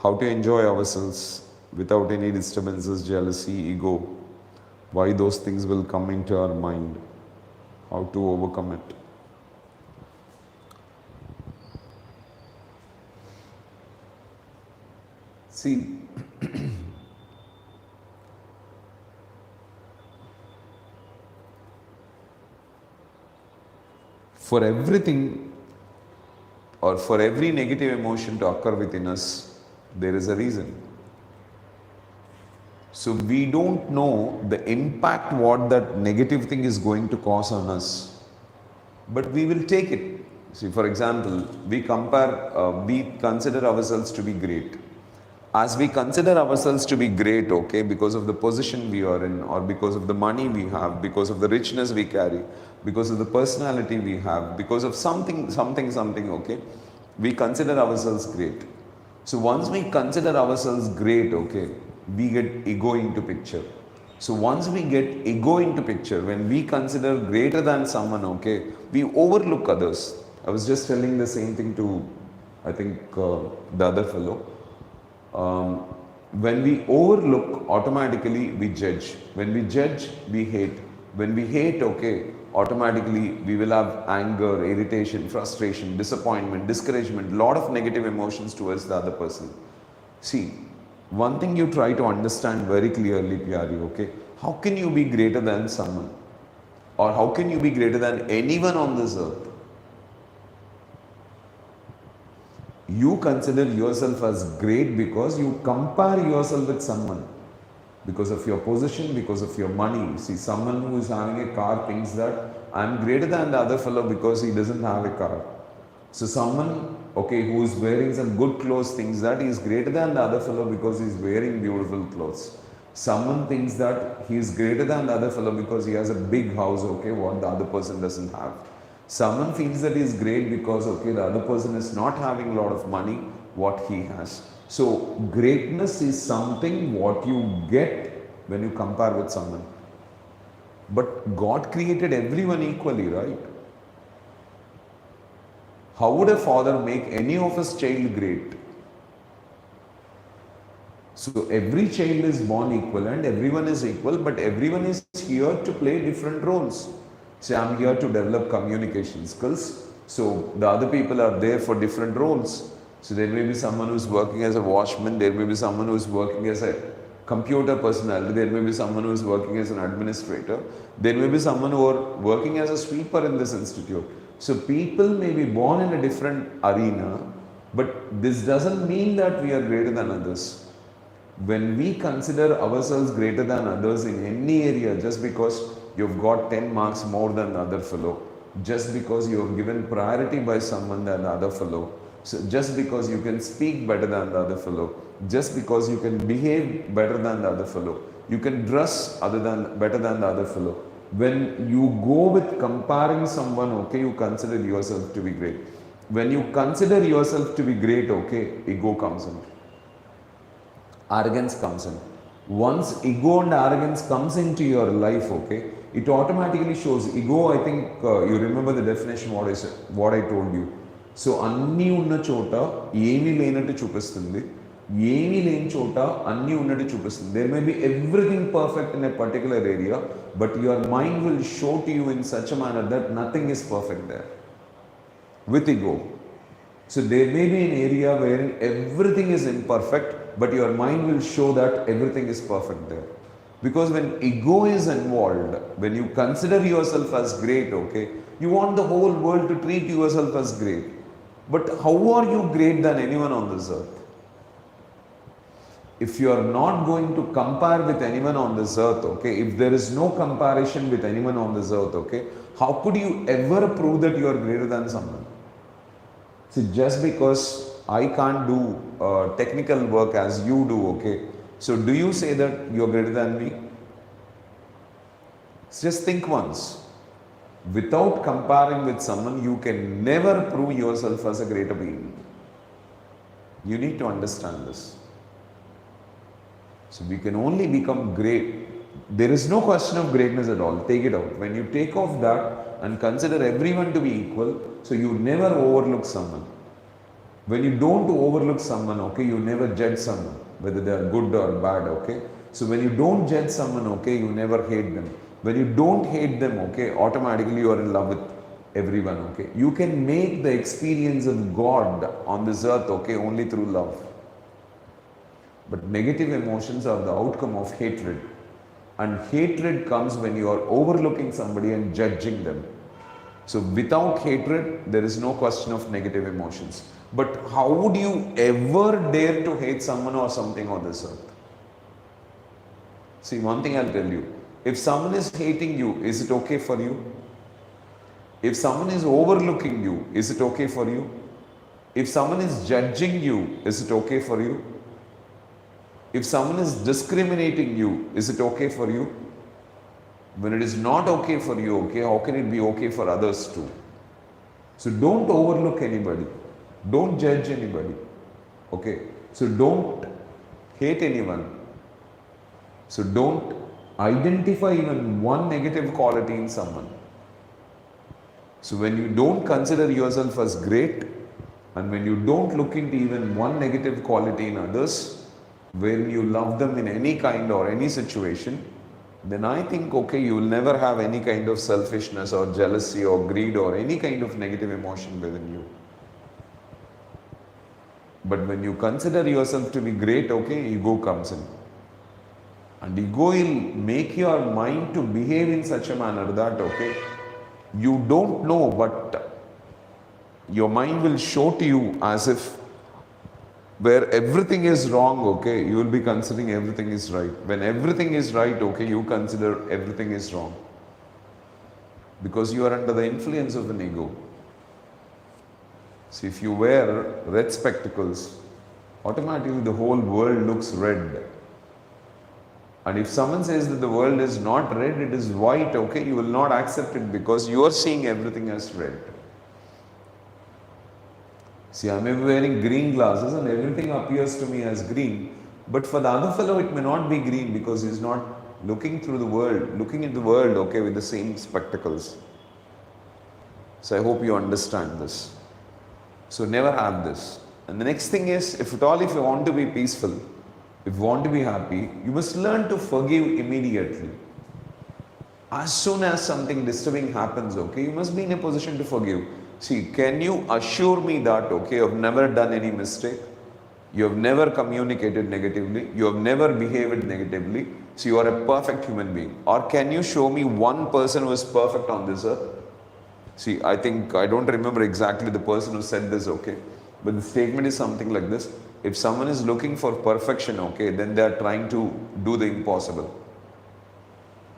How to enjoy ourselves without any disturbances, jealousy, ego. Why those things will come into our mind. How to overcome it. See, for everything or for every negative emotion to occur within us, there is a reason. So we don't know the impact what that negative thing is going to cause on us, but we will take it. See, for example, we consider ourselves to be great. As we consider ourselves to be great, okay, because of the position we are in, or because of the money we have, because of the richness we carry, because of the personality we have, because of something, okay, we consider ourselves great. So once we consider ourselves great, okay, we get ego into picture. So once we get ego into picture, when we consider greater than someone, okay, we overlook others. I was just telling the same thing to, I think, the other fellow. When we overlook, automatically we judge. When we judge, we hate. When we hate, okay, automatically we will have anger, irritation, frustration, disappointment, discouragement, lot of negative emotions towards the other person. See, one thing you try to understand very clearly, Pyari, okay, how can you be greater than someone? Or how can you be greater than anyone on this earth? You consider yourself as great because you compare yourself with someone. Because of your position, because of your money. See, someone who is having a car thinks that I'm greater than the other fellow because he doesn't have a car. So someone, okay, who is wearing some good clothes thinks that he is greater than the other fellow because he is wearing beautiful clothes. Someone thinks that he is greater than the other fellow because he has a big house, okay, what the other person doesn't have. Someone feels that he is great because, okay, the other person is not having a lot of money, what he has. So, greatness is something what you get when you compare with someone. But God created everyone equally, right? How would a father make any of his child great? So, every child is born equal and everyone is equal, but everyone is here to play different roles. Say, I'm here to develop communication skills. So the other people are there for different roles. So there may be someone who's working as a watchman, there may be someone who's working as a computer personality, there may be someone who's working as an administrator, there may be someone who are working as a sweeper in this institute. So people may be born in a different arena, but this doesn't mean that we are greater than others. When we consider ourselves greater than others in any area, just because you've got 10 marks more than the other fellow, just because you have given priority by someone than the other fellow, So just because you can speak better than the other fellow, just because you can behave better than the other fellow, you can dress better than the other fellow. When you go with comparing someone, okay, you consider yourself to be great. When you consider yourself to be great, okay, ego comes in. Arrogance comes in. Once ego and arrogance comes into your life, okay, it automatically shows. Ego, I think you remember the definition what I told you. So అన్నీ ఉన్న చోట ఏమీ లేనట్టు చూపిస్తుంది, ఏమీ లేని చోట అన్నీ ఉన్నట్టు చూపిస్తుంది. There may be everything perfect in a particular area, but your mind will show to you in such a manner that nothing is perfect there with ego. So there may be an area wherein everything is imperfect, but your mind will show that everything is perfect there. Because when ego is involved, when you consider yourself as great, okay, you want the whole world to treat yourself as great. But how are you great than anyone on this earth? If you are not going to compare with anyone on this earth, okay, if there is no comparison with anyone on this earth, okay, how could you ever prove that you are greater than someone? See, just because I can't do technical work as you do, okay, so do you say that you are greater than me? Just think once. Without comparing with someone, you can never prove yourself as a greater being. You need to understand this. So we can only become great. There is no question of greatness at all. Take it out. When you take off that and consider everyone to be equal, so you never overlook someone. When you don't overlook someone, okay, you never judge someone, whether they are good or bad, okay. So when you don't judge someone, okay, you never hate them. When you don't hate them, okay, automatically you are in love with everyone, okay. You can make the experience of God on this earth, okay, only through love. But negative emotions are the outcome of hatred. And hatred comes when you are overlooking somebody and judging them. So without hatred, there is no question of negative emotions. But how would you ever dare to hate someone or something on this earth? See, one thing I'll tell you. If someone is hating you, is it okay for you? If someone is overlooking you, is it okay for you? If someone is judging you, is it okay for you? If someone is discriminating you, is it okay for you? When it is not okay for you, okay, how can it be okay for others too? So don't overlook anybody. Don't judge anybody. Okay. So don't hate anyone. So don't identify even one negative quality in someone. So when you don't consider yourself as great, and when you don't look into even one negative quality in others, when you love them in any kind or any situation, then I think, okay, you will never have any kind of selfishness or jealousy or greed or any kind of negative emotion within you. But when you consider yourself to be great, okay, ego comes in. And ego will make your mind to behave in such a manner that, okay, you don't know, but your mind will show to you as if where everything is wrong, okay, you will be considering everything is right. When everything is right, okay, you consider everything is wrong. Because you are under the influence of an ego. See, if you wear red spectacles, automatically the whole world looks red. And if someone says that the world is not red, it is white, okay, you will not accept it because you are seeing everything as red. See, I may be wearing green glasses and everything appears to me as green, but for the other fellow it may not be green because he is not looking through the world, looking at the world, okay, with the same spectacles. So I hope you understand this. So never have this. And the next thing is, if you want to be peaceful, if you want to be happy, you must learn to forgive immediately. As soon as something disturbing happens, okay, you must be in a position to forgive. See, can you assure me that, okay, you have never done any mistake? You have never communicated negatively? You have never behaved negatively? So you are a perfect human being. Or can you show me one person who is perfect on this earth? See, I don't remember exactly the person who said this, okay, but the statement is something like this. If someone is looking for perfection, okay, then they are trying to do the impossible.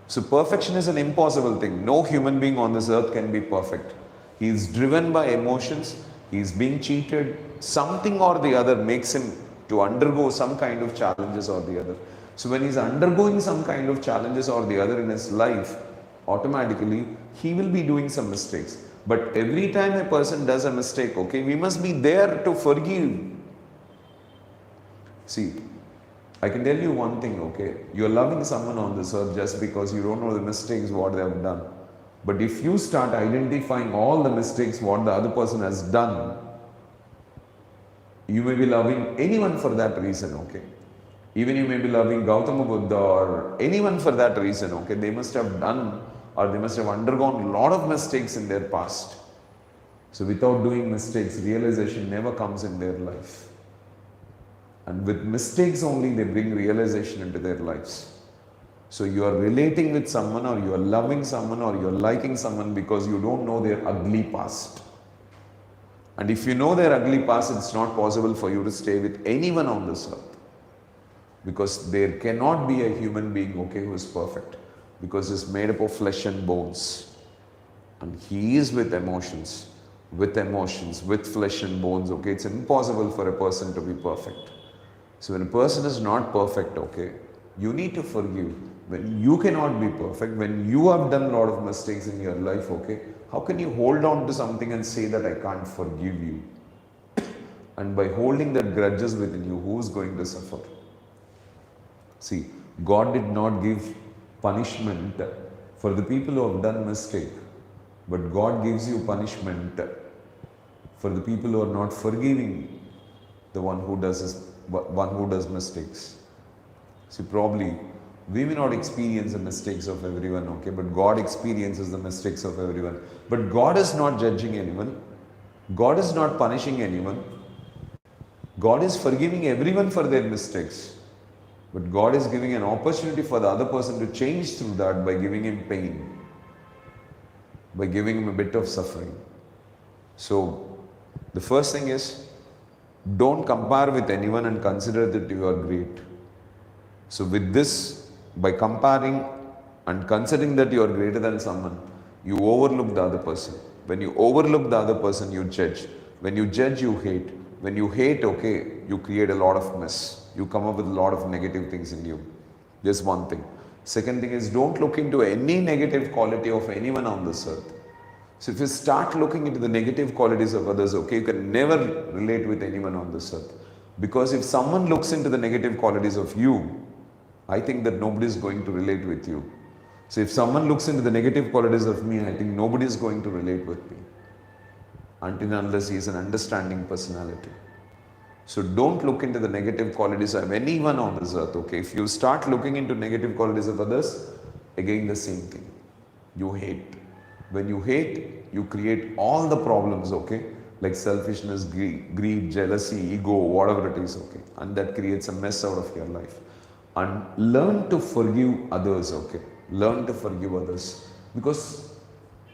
So perfection is an impossible thing. No human being on this earth can be perfect. He is driven by emotions. He's being cheated, something or the other makes him to undergo some kind of challenges or the other. So when he's undergoing some kind of challenges or the other in his life, automatically he will be doing some mistakes. But every time a person does a mistake, okay, we must be there to forgive. See, I can tell you one thing, okay, you're loving someone on this earth just because you don't know the mistakes what they have done. But if you start identifying all the mistakes what the other person has done, you may be loving anyone for that reason, okay. Even you may be loving Gautama Buddha or anyone for that reason, okay. They must have done or they must have undergone a lot of mistakes in their past. So without doing mistakes, realization never comes in their life. And with mistakes only they bring realization into their lives. So you are relating with someone or you are loving someone or you are liking someone because you don't know their ugly past. And if you know their ugly past, it's not possible for you to stay with anyone on this earth. Because there cannot be a human being, okay, who is perfect. Because he's made up of flesh and bones. And he is with emotions, with flesh and bones, okay. It's impossible for a person to be perfect. So when a person is not perfect, okay, you need to forgive. When you cannot be perfect, when you have done a lot of mistakes in your life, okay, how can you hold on to something and say that I can't forgive you? And by holding that grudges within you, who is going to suffer? See, God did not give punishment for the people who have done mistake, but God gives you punishment for the people who are not forgiving the one who does mistakes. See, probably we may not experience the mistakes of everyone, okay, but God experiences the mistakes of everyone. But God is not judging anyone. God is not punishing anyone. God is forgiving everyone for their mistakes. But God is giving an opportunity for the other person to change through that by giving him pain, by giving him a bit of suffering. So, the first thing is, don't compare with anyone and consider that you are great. So with this, by comparing and considering that you are greater than someone, you overlook the other person. When you overlook the other person, you judge. When you judge, you hate. When you hate, okay, you create a lot of mess. You come up with a lot of negative things in you. Just one thing. Second thing is, don't look into any negative quality of anyone on this earth. So if you start looking into the negative qualities of others, okay, you can never relate with anyone on this earth. Because if someone looks into the negative qualities of you, I think that nobody is going to relate with you. So if someone looks into the negative qualities of me, I think nobody is going to relate with me. Until and unless he is an understanding personality. So don't look into the negative qualities of anyone on this earth, okay. If you start looking into negative qualities of others, again the same thing. You hate. When you hate, you create all the problems, okay, like selfishness, greed, jealousy, ego, whatever it is, okay, and that creates a mess out of your life. And learn to forgive others, okay, learn to forgive others, because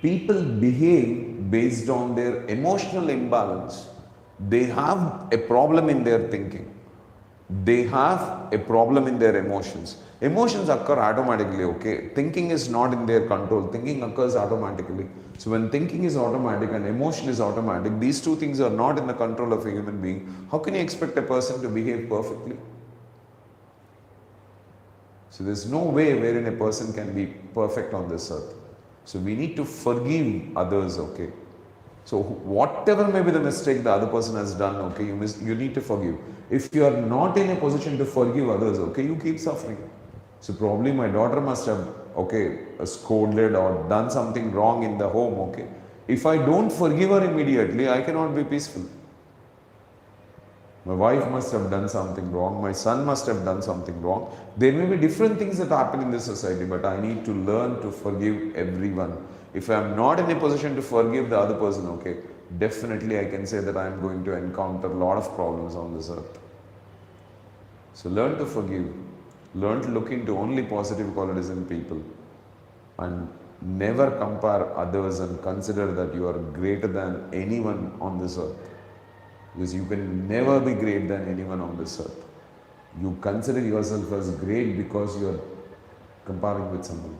people behave based on their emotional imbalance. They have a problem in their thinking. They have a problem in their emotions. Emotions occur automatically, okay. Thinking is not in their control. Thinking occurs automatically. So when thinking is automatic and emotion is automatic, these two things are not in the control of a human being. How can you expect a person to behave perfectly? So there's no way wherein a person can be perfect on this earth. So we need to forgive others, okay. So whatever may be the mistake the other person has done, okay, you need to forgive. If you are not in a position to forgive others, okay, you keep suffering. So probably my daughter must have, okay, scolded or done something wrong in the home, okay. If I don't forgive her immediately, I cannot be peaceful. My wife must have done something wrong. My son must have done something wrong. There may be different things that happen in this society, but I need to learn to forgive everyone. If I am not in a position to forgive the other person, okay, definitely I can say that I am going to encounter a lot of problems on this earth. So learn to forgive. Learn to look into only positive qualities in people. And never compare others and consider that you are greater than anyone on this earth. Because you can never be greater than anyone on this earth. You consider yourself as great because you are comparing with someone.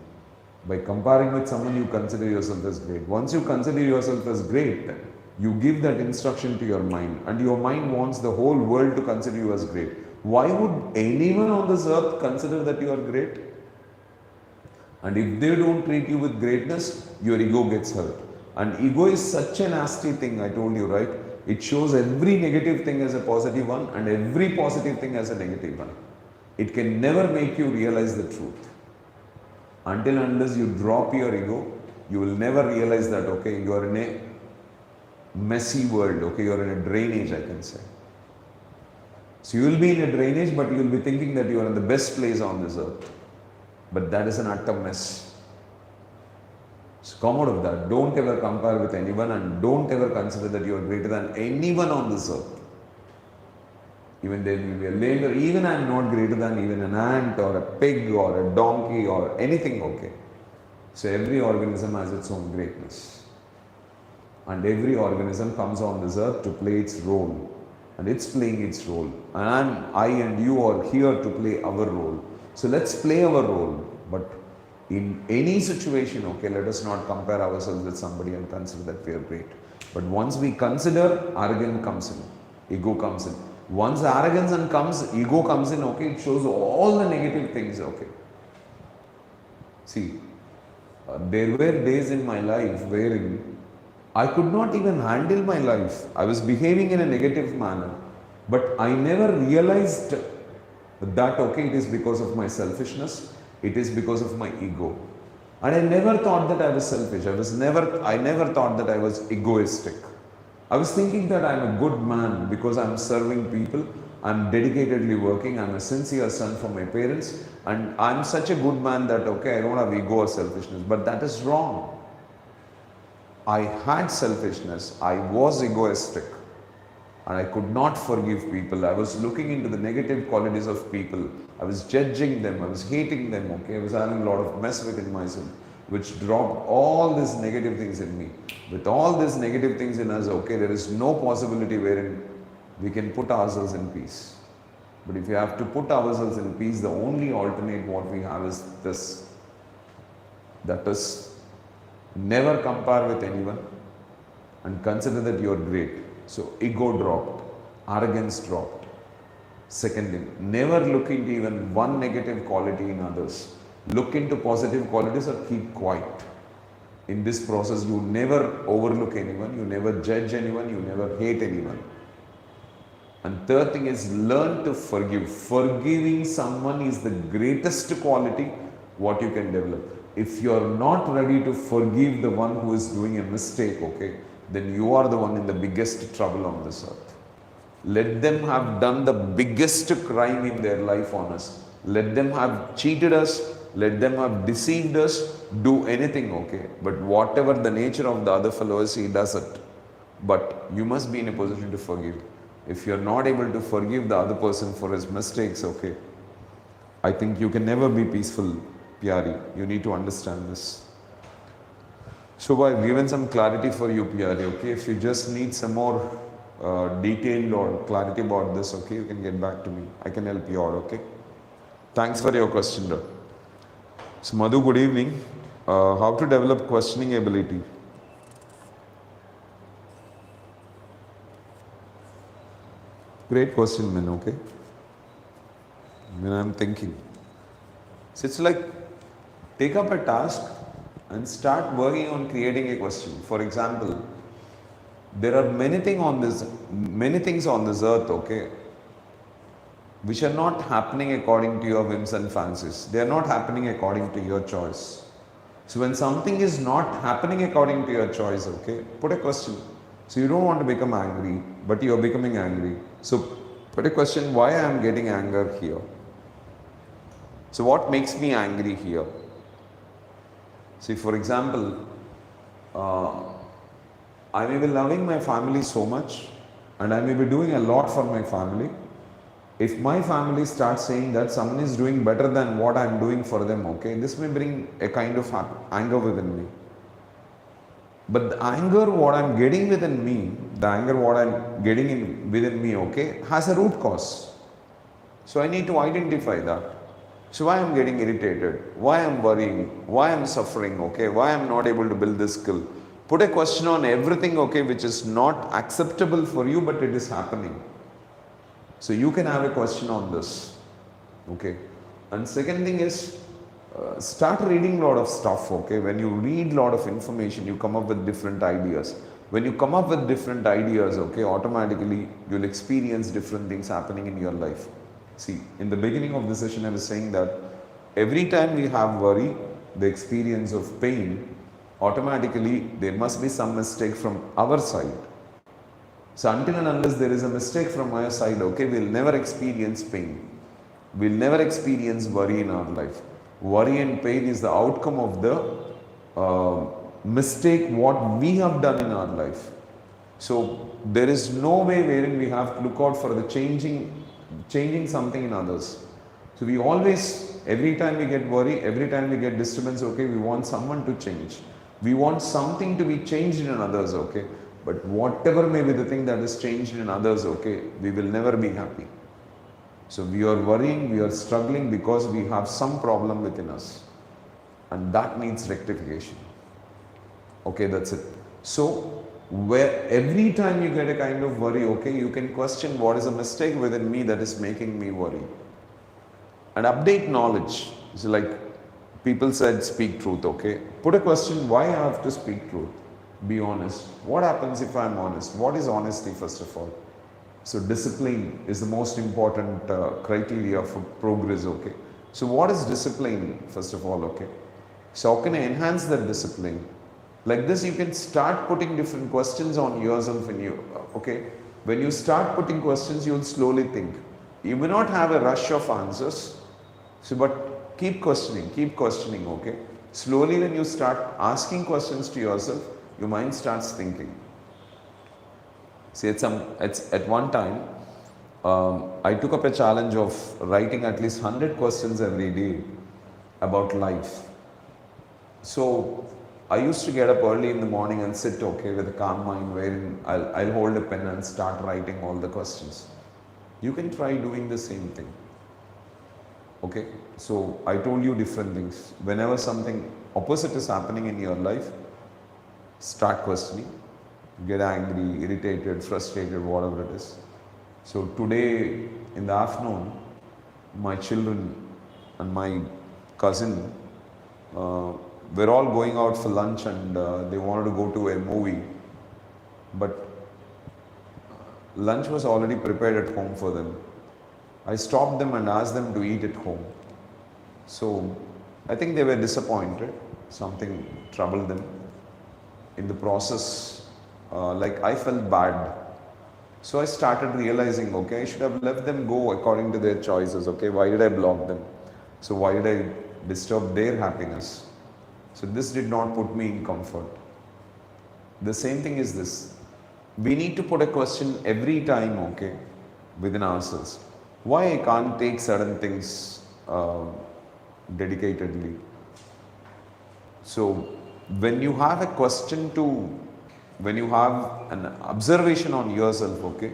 By comparing with someone, you consider yourself as great. Once you consider yourself as great, You give that instruction to your mind, and your mind wants the whole world to consider you as great. Why would anyone on this earth consider that you are great? And if they don't treat you with greatness, your ego gets hurt. And ego is such a nasty thing, I told you, right? It shows every negative thing as a positive one and every positive thing as a negative one. It can never make you realize the truth. Until unless you drop your ego, you will never realize that, okay, you are in a messy world, okay, you are in a drainage, I can say. So you will be in a drainage, but you will be thinking that you are in the best place on this earth. But that is an utter mess. So come out of that. Don't ever compare with anyone, and don't ever consider that you are greater than anyone on this earth. Even there will be a labor, even I am not greater than even an ant or a pig or a donkey or anything, okay. So every organism has its own greatness. And every organism comes on this earth to play its role. And it's playing its role. And I and you are here to play our role. So let's play our role. But in any situation, okay, let us not compare ourselves with somebody and consider that we are great. But once we consider, arrogance comes in, ego comes in. Once arrogance comes, ego comes in, okay, it shows all the negative things, okay. See, there were days in my life wherein I could not even handle my life. I was behaving in a negative manner. But I never realized that, okay, it is because of my selfishness. It is because of my ego. And I never thought that I was selfish. I never thought that I was egoistic. I was thinking that I'm a good man because I'm serving people. I'm dedicatedly working. I'm a sincere son for my parents. And I'm such a good man that, okay, I don't have ego or selfishness. But that is wrong. I had selfishness. I was egoistic. And I could not forgive people. I was looking into the negative qualities of people. I was judging them. I was hating them. Okay, I was having a lot of mess within myself, which dropped all these negative things in me. With all these negative things in us, okay, there is no possibility wherein we can put ourselves in peace. But if you have to put ourselves in peace, the only alternate what we have is this. That is, never compare with anyone and consider that you are great. So ego dropped, arrogance dropped. Second thing, never look into even one negative quality in others. Look into positive qualities or keep quiet. In this process, you never overlook anyone, you never judge anyone, you never hate anyone. And third thing is learn to forgive. Forgiving someone is the greatest quality what you can develop. If you are not ready to forgive the one who is doing a mistake, okay, then you are the one in the biggest trouble on this earth. Let them have done the biggest crime in their life on us. Let them have cheated us. Let them have deceived us. Do anything, okay. But whatever the nature of the other fellow is, he does it. But you must be in a position to forgive. If you are not able to forgive the other person for his mistakes, okay, I think you can never be peaceful, Pyari. You need to understand this. So I've given some clarity for you, Pyari, okay. If you just need some more detailed or clarity about this, okay, you can get back to me. I can help you out, okay. Thanks for your question, bro. So Madhu, good evening. How to develop questioning ability? Great question, man, okay. When I'm thinking. So it's like, take up a task and start working on creating a question. For example, there are many things on this earth, okay, which are not happening according to your whims and fancies. They are not happening according to your choice. So when something is not happening according to your choice, okay, put a question. So you don't want to become angry, but you are becoming angry. So put a question, why I am getting anger here? So what makes me angry here? See, for example, I may be loving my family so much and I may be doing a lot for my family. If my family starts saying that someone is doing better than what I am doing for them, okay, this may bring a kind of anger within me. But the anger what I am getting within me, within me, okay, has a root cause. So I need to identify that. So why I am getting irritated, why I am worrying, why I am suffering, okay, why I am not able to build this skill. Put a question on everything, okay, which is not acceptable for you, but it is happening. So you can have a question on this, okay. And second thing is, start reading a lot of stuff, okay. When you read a lot of information, you come up with different ideas. When you come up with different ideas, okay, automatically you'll experience different things happening in your life. See, in the beginning of the session, I was saying that every time we have worry, the experience of pain, automatically there must be some mistake from our side. So until and unless there is a mistake from our side, okay, we'll never experience pain. We'll never experience worry in our life. Worry and pain is the outcome of the mistake what we have done in our life. So there is no way wherein we have to look out for the changing something in others. So we always, every time we get worry, every time we get disturbance, okay, we want someone to change. We want something to be changed in others, okay. But whatever may be the thing that is changed in others, okay, we will never be happy. So we are worrying, we are struggling because we have some problem within us. And that needs rectification. Okay, that's it. So where every time you get a kind of worry, okay, you can question what is a mistake within me that is making me worry. And update knowledge. So like people said, speak truth, okay. Put a question, why I have to speak truth? Be honest. What happens if I'm honest? What is honesty, first of all? So discipline is the most important criteria for progress, okay. So what is discipline, first of all, okay. So how can I enhance that discipline? Like this, you can start putting different questions on yourself in you, okay. When you start putting questions, you'll slowly think. You may not have a rush of answers, so but keep questioning, okay. Slowly when you start asking questions to yourself, your mind starts thinking. See, at one time, I took up a challenge of writing at least 100 questions every day about life. So I used to get up early in the morning and sit, okay, with a calm mind wherein I'll hold a pen and start writing all the questions. You can try doing the same thing. Okay, so I told you different things. Whenever something opposite is happening in your life, start questioning. Get angry, irritated, frustrated, whatever it is. So today in the afternoon, my children and my cousin were all going out for lunch and they wanted to go to a movie. But lunch was already prepared at home for them. I stopped them and asked them to eat at home. So I think they were disappointed. Something troubled them. In the process, like I felt bad. So I started realizing, okay, I should have let them go according to their choices, okay, why did I block them? So why did I disturb their happiness? So this did not put me in comfort. The same thing is this. We need to put a question every time, okay, within ourselves. Why I can't take certain things dedicatedly? So when you have a question when you have an observation on yourself, okay,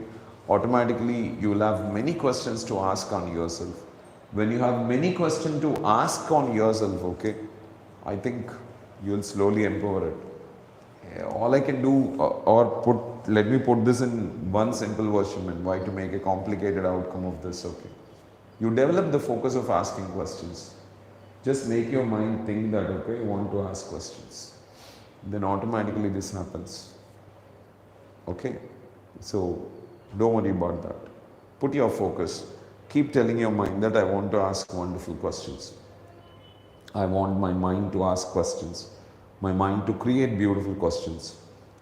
automatically you will have many questions to ask on yourself. When you have many questions to ask on yourself, okay, I think you will slowly empower it. All I can do, let me put this in one simple version, and why to make a complicated outcome of this, okay. You develop the focus of asking questions. Just make your mind think that, okay, you want to ask questions. Then automatically this happens. Okay, so don't worry about that. Put your focus. Keep telling your mind that I want to ask wonderful questions. I want my mind to ask questions. My mind to create beautiful questions.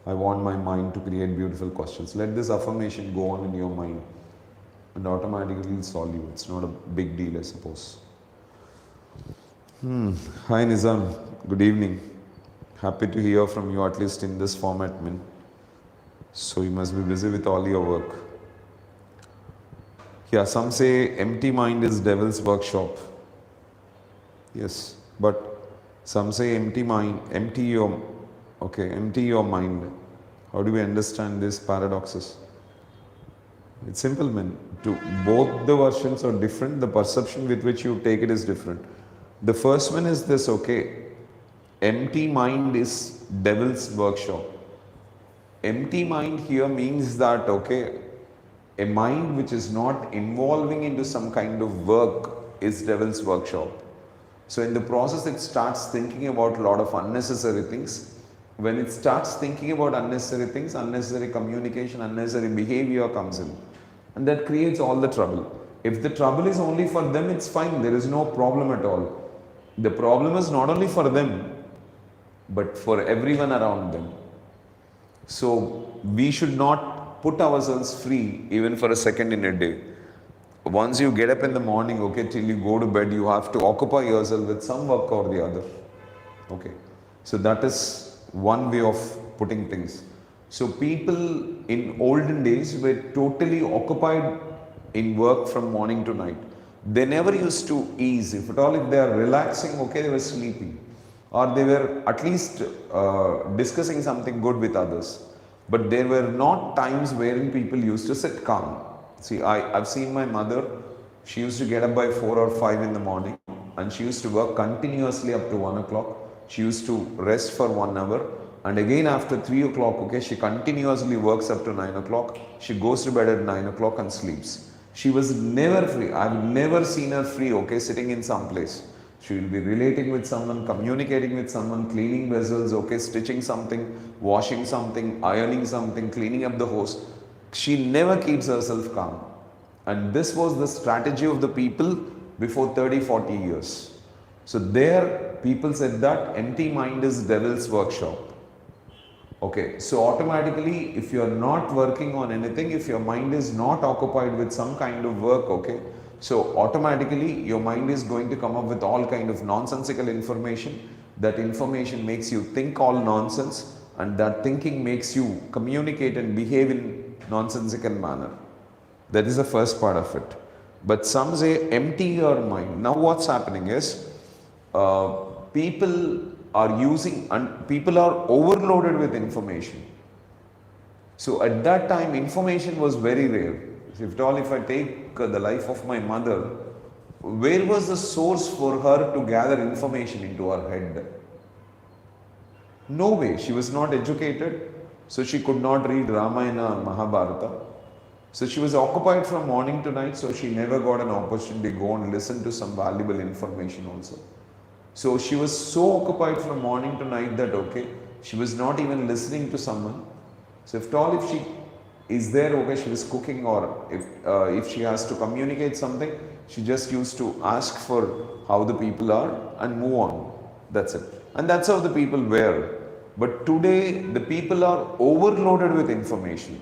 I want my mind to create beautiful questions. Let this affirmation go on in your mind and automatically it'll solve you. It's not a big deal, I suppose. Hi Nizam, good evening. Happy to hear from you, at least in this format, Min. So you must be busy with all your work. Yeah, some say empty mind is devil's workshop. Yes, but some say empty your mind. How do we understand these paradoxes? It's simple, man. Both the versions are different. The perception with which you take it is different. The first one is this, okay. empty mind is devil's workshop. Empty mind here means that, okay, a mind which is not involving into some kind of work is devil's workshop. So in the process, it starts thinking about a lot of unnecessary things. When it starts thinking about unnecessary things, unnecessary communication, unnecessary behavior comes in. And that creates all the trouble. If the trouble is only for them, it's fine. There is no problem at all. The problem is not only for them, but for everyone around them. So we should not put ourselves free even for a second in a day. Once you get up in the morning, okay, till you go to bed, you have to occupy yourself with some work or the other. Okay. So that is one way of putting things. So people in olden days were totally occupied in work from morning to night. They never used to ease. If at all, if they are relaxing, okay, they were sleeping. Or they were at least discussing something good with others. But there were not times wherein people used to sit calm. See, I've seen my mother, she used to get up by 4 or 5 in the morning and she used to work continuously up to 1 o'clock. She used to rest for 1 hour and again after 3 o'clock, okay, she continuously works up to 9 o'clock. She goes to bed at 9 o'clock and sleeps. She was never free. I've never seen her free, okay, sitting in some place. She will be relating with someone, communicating with someone, cleaning vessels, okay, stitching something, washing something, ironing something, cleaning up the house. She never keeps herself calm. And this was the strategy of the people before 30, 40 years. So there, people said that empty mind is devil's workshop. Okay, so automatically, if you are not working on anything, if your mind is not occupied with some kind of work, okay, so automatically your mind is going to come up with all kind of nonsensical information. That information makes you think all nonsense and that thinking makes you communicate and behave in nonsensical manner. That is the first part of it. But some say empty your mind. Now what's happening is people are using and people are overloaded with information. So at that time information was very rare. If I take the life of my mother, where was the source for her to gather information into her head? No way. She was not educated. So she could not read Ramayana and Mahabharata. So she was occupied from morning to night, so she never got an opportunity to go and listen to some valuable information also. So she was so occupied from morning to night that, okay, she was not even listening to someone. So if she is there, okay, she was cooking, or if she has to communicate something, she just used to ask for how the people are and move on. That's it. And that's how the people were. But today, the people are overloaded with information.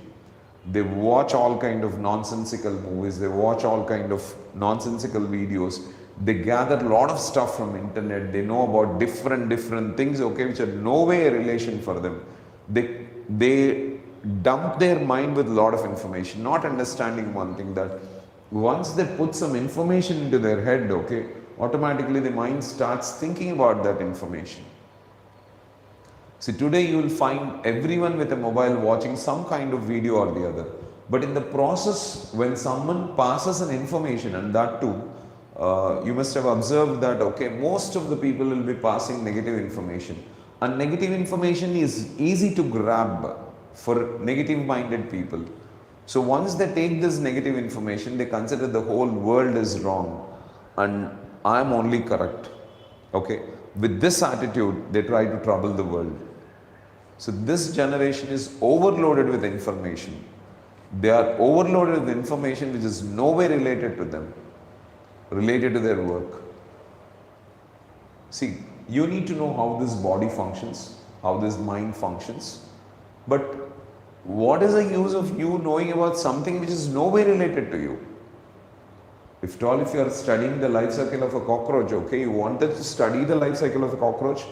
They watch all kind of nonsensical movies. They watch all kind of nonsensical videos. They gather a lot of stuff from internet. They know about different things, okay, which are no way a relation for them. They dump their mind with a lot of information, not understanding one thing, that once they put some information into their head, okay, automatically the mind starts thinking about that information. See, today you will find everyone with a mobile watching some kind of video or the other. But in the process, when someone passes an information, and that too, you must have observed that, okay, most of the people will be passing negative information. And negative information is easy to grab for negative minded people. So once they take this negative information, they consider the whole world is wrong and I am only correct. Okay. With this attitude, they try to trouble the world. So this generation is overloaded with information. They are overloaded with information which is no way related to them, related to their work. See, you need to know how this body functions, how this mind functions. But what is the use of you knowing about something which is no way related to you? If you are studying the life cycle of a cockroach, okay, you wanted to study the life cycle of a cockroach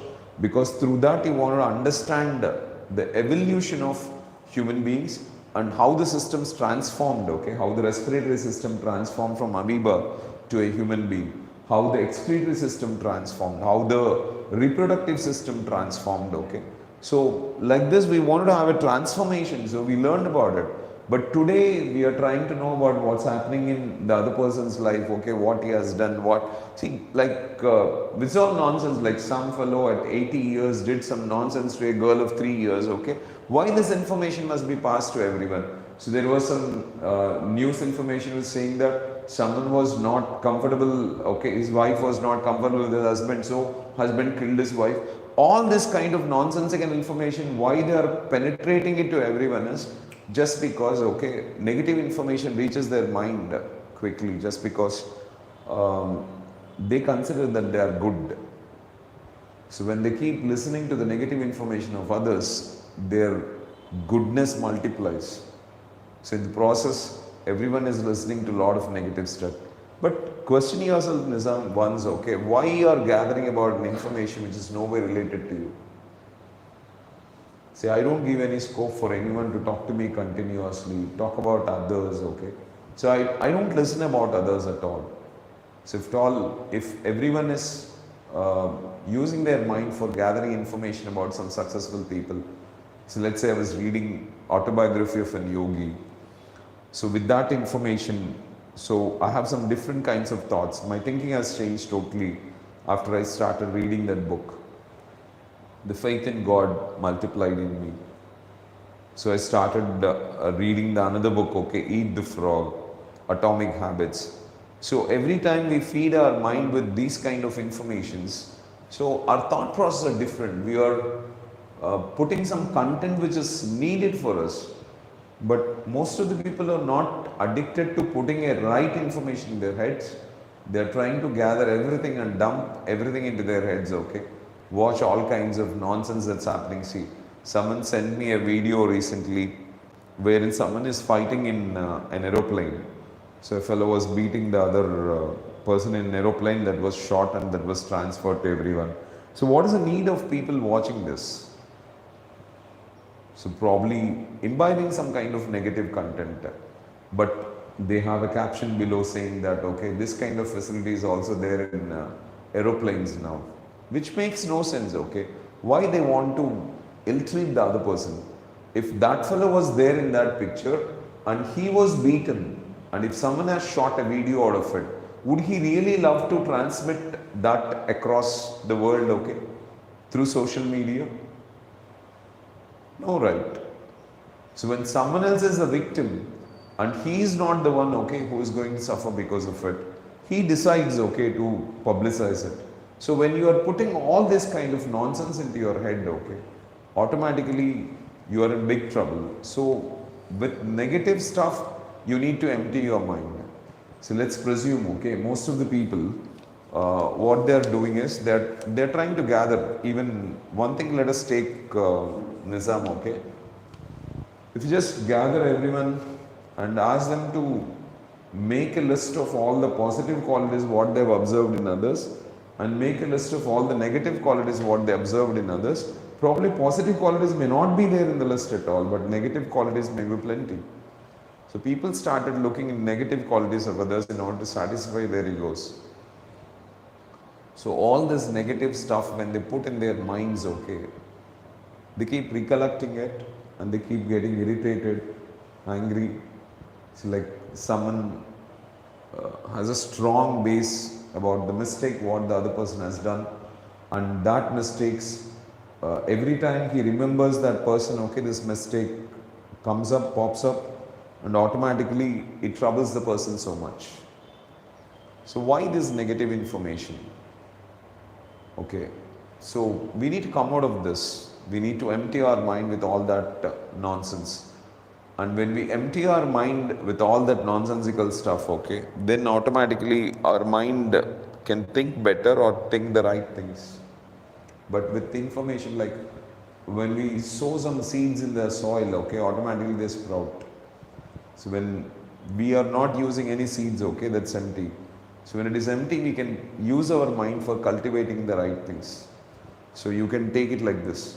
because through that you want to understand the evolution of human beings and how the systems transformed, okay, how the respiratory system transformed from amoeba to a human being, how the excretory system transformed, how the reproductive system transformed, okay. So like this we wanted to have a transformation, so we learned about it. But today we are trying to know about what's happening in the other person's life, okay, what he has done, what. See, like, this is all nonsense. Like some fellow at 80 years did some nonsense to a girl of 3 years, okay. Why this information must be passed to everyone? So there was some news information was saying that someone was not comfortable, okay, his wife was not comfortable with his husband, so husband killed his wife. All this kind of nonsensical information, why they are penetrating it to everyone is just because, okay, negative information reaches their mind quickly, just because they consider that they are good. So when they keep listening to the negative information of others, their goodness multiplies. So in the process, everyone is listening to a lot of negative stuff. But question yourself, Nizam, once, okay, why you are gathering about an information which is nowhere related to you? See, I don't give any scope for anyone to talk to me continuously, talk about others, okay. So I don't listen about others at all. So if everyone is using their mind for gathering information about some successful people. So let's say I was reading autobiography of an yogi. So with that information, so I have some different kinds of thoughts. My thinking has changed totally after I started reading that book. The faith in God multiplied in me. So I started reading the another book, okay, Eat the Frog, Atomic Habits. So every time we feed our mind with these kind of informations, so our thought process are different. We are putting some content which is needed for us. But most of the people are not addicted to putting a right information in their heads. They are trying to gather everything and dump everything into their heads, okay. Watch all kinds of nonsense that's happening. See, someone sent me a video recently wherein someone is fighting in an aeroplane. So a fellow was beating the other person in an aeroplane, that was shot and that was transferred to everyone. So what is the need of people watching this? So probably imbibing some kind of negative content, but they have a caption below saying that, okay, this kind of facility is also there in aeroplanes now, which makes no sense, okay. Why they want to ill-treat the other person? If that fellow was there in that picture and he was beaten, and if someone has shot a video out of it, would he really love to transmit that across the world, okay, through social media? No, right? So when someone else is the victim and he is not the one, okay, who is going to suffer because of it, he decides, okay, to publicize it. So when you are putting all this kind of nonsense into your head, okay, automatically you are in big trouble. So with negative stuff, you need to empty your mind. So let's presume, okay, most of the people, what they are doing is that they are trying to gather. Even one thing, let us take Nizam, okay. If you just gather everyone and ask them to make a list of all the positive qualities what they have observed in others, and make a list of all the negative qualities what they observed in others, probably positive qualities may not be there in the list at all, but negative qualities may be plenty. So people started looking at negative qualities of others in order to satisfy their egos. So all this negative stuff, when they put in their minds, okay, they keep recollecting it and they keep getting irritated, angry. It's like someone has a strong base about the mistake what the other person has done, and that mistakes, every time he remembers that person, okay, this mistake comes up, pops up, and automatically it troubles the person so much. So why this negative information? Okay, so we need to come out of this. We need to empty our mind with all that nonsense. And when we empty our mind with all that nonsensical stuff, okay, then automatically our mind can think better or think the right things. But with information, like when we sow some seeds in the soil, okay, automatically they sprout. So when we are not using any seeds, okay, that's empty. So when it is empty, we can use our mind for cultivating the right things. So you can take it like this.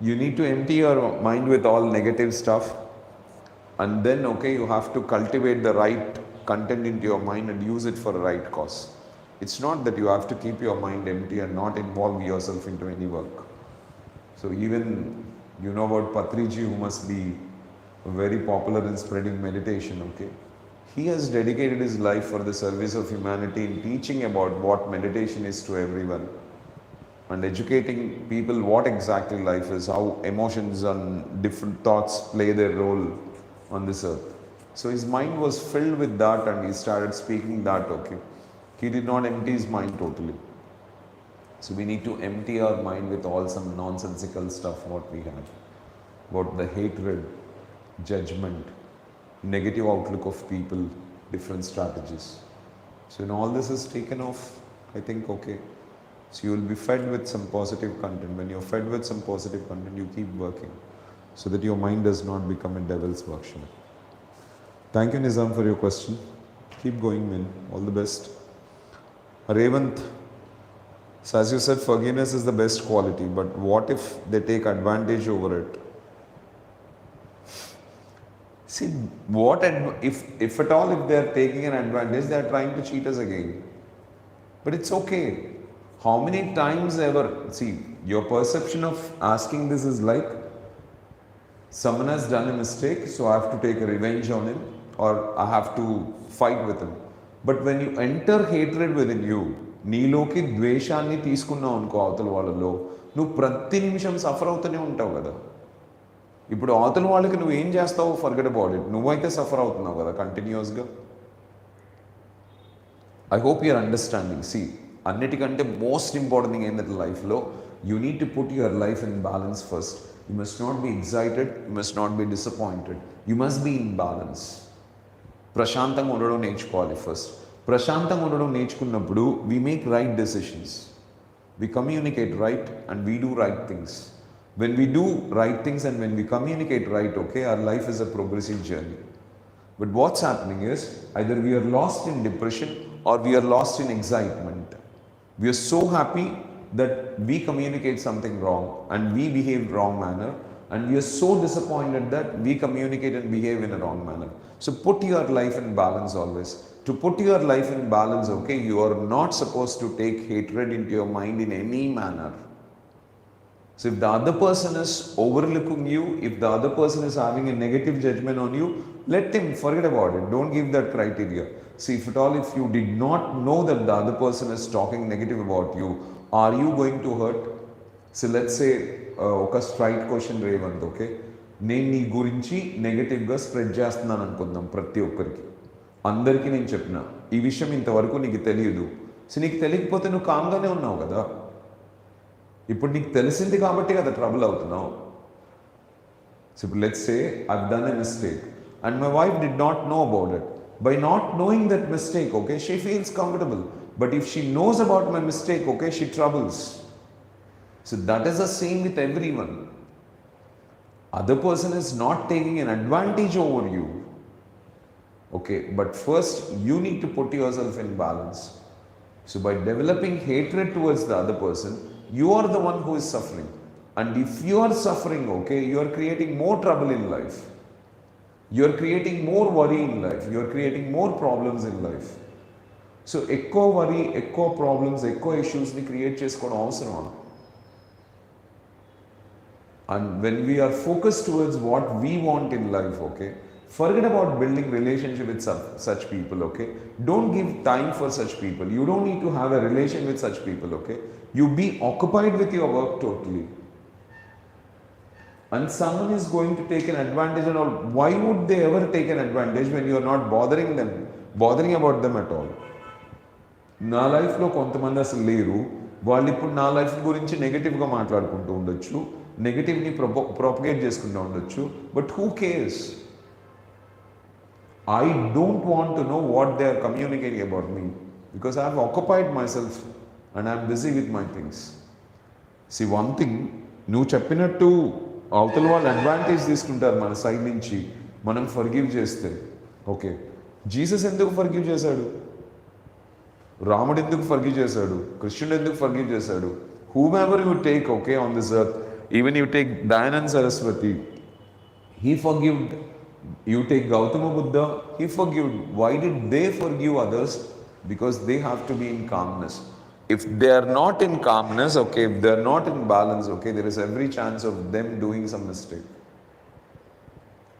You need to empty your mind with all negative stuff, and then, okay, you have to cultivate the right content into your mind and use it for a right cause. It's not that you have to keep your mind empty and not involve yourself into any work. So even, you know about Patriji, who must be very popular in spreading meditation, okay? He has dedicated his life for the service of humanity in teaching about what meditation is to everyone and educating people what exactly life is, how emotions and different thoughts play their role on this earth. So his mind was filled with that and he started speaking that, okay? He did not empty his mind totally. So we need to empty our mind with all some nonsensical stuff what we have. About the hatred, judgment, negative outlook of people, different strategies. So when all this is taken off, I think okay. So you will be fed with some positive content. When you're fed with some positive content, you keep working so that your mind does not become a devil's workshop. Thank you, Nizam, for your question. Keep going, man. All the best. Revant, so as you said, forgiveness is the best quality, but what if they take advantage over it? See, if at all, if they are taking an advantage, they are trying to cheat us again. But it's okay. How many times ever, see, your perception of asking this is like, someone has done a mistake, so I have to take a revenge on him, or I have to fight with him. But when you enter hatred within you, నీలోకి ద్వేషాన్ని తీసుకున్నావు అనుకో అవతల వాళ్ళలో, నువ్వు ప్రతి నిమిషం suffer అవుతూనే ఉంటావు కదా. ఇప్పుడు అవతల వాళ్ళకి నువ్వు ఏం చేస్తావు, ఫర్గెట్ అబౌట్ ఇట్, నువ్వైతే సఫర్ అవుతున్నావు కదా కంటిన్యూస్గా. I hope you're understanding. See, అన్నిటికంటే మోస్ట్ ఇంపార్టెంట్ థింగ్ ఏంటంటే లైఫ్లో, you need to put your life in balance first. You must not be excited, you must not be disappointed, you must be in balance. ప్రశాంతంగా ఉండడం నేర్చుకోవాలి first. ప్రశాంతంగా ఉండడం నేర్చుకున్నప్పుడు we make right decisions, we communicate right and we do right things. When we do right things and when we communicate right, okay, our life is a progressive journey. But what's happening is, either we are lost in depression or we are lost in excitement. We are so happy that we communicate something wrong and we behave wrong manner, and we are so disappointed that we communicate and behave in a wrong manner. So put your life in balance always. To put your life in balance, okay, you are not supposed to take hatred into your mind in any manner. So if the other person is overlooking you, if the other person is having a negative judgment on you, let him, forget about it. Don't give that criteria. See, if at all, if you did not know that the other person is talking negative about you, are you going to hurt? So let's say, ఒక straight question Revanth, okay, నేను నీ గురించి నెగటివ్గా spread చేస్తున్నాను అనుకుందాం ప్రతి ఒక్కరికి, అందరికీ నేను చెప్పిన ఈ విషయం ఇంతవరకు నీకు తెలియదు. సో నీకు తెలియకపోతే నువ్వు కామ్గానే ఉన్నావు కదా. ఇప్పుడు నీకు తెలిసింది కాబట్టి కదా ట్రబుల్ అవుతున్నావు. సో ఇప్పుడు let's say I've done a mistake and my wife did not know about it. By not knowing that mistake, okay, she feels comfortable. But if she knows about my mistake, okay, she troubles. So that is the same with every one. Other person is not taking N advantage over you, okay, but first you need to put your self in balance. So by developing hatred towards the other person, you are the one who is suffering. And if you are suffering, okay, you are creating more trouble in life. You are creating more worry in life. You are creating more problems in life. So, ekko worry, ekko problems, ekko issues ni create cheskoda avasaram. And when we are focused towards what we want in life, okay, forget about building relationship with such people, okay. Don't give time for such people. You don't need to have a relation with such people, okay. You be occupied with your work totally. And someone is going to take an advantage and all. Why would they ever take an advantage when you are not bothering about them at all? నా లైఫ్లో కొంతమంది అసలు లేరు, వాళ్ళు ఇప్పుడు నా life గురించి నెగిటివ్గా మాట్లాడుకుంటూ ఉండొచ్చు, నెగిటివ్ని ప్రొపగేట్ చేసుకుంటూ ఉండొచ్చు. But who cares? I don't want to know what they are communicating about me because I have occupied myself and I am busy with my things. See, one thing, నువ్వు చెప్పినట్టు అవతల వాళ్ళు అడ్వాంటేజ్ తీసుకుంటారు మన side నుంచి మనం forgive చేస్తే. Okay, Jesus ఎందుకు ఫర్గివ్ చేశాడు? రాముడు ఎందుకు ఫర్గివ్ చేశాడు? కృష్ణుడు ఎందుకు ఫర్గివ్ చేశాడు? whomever you take, okay, on this earth, even you take Dayanand Saraswati, he forgived. You take Gautama Buddha, he forgived. Why did they forgive others? Because they have to be in calmness. If they are not in calmness, okay, if they are not in balance, okay, there is every chance of them doing some mistake.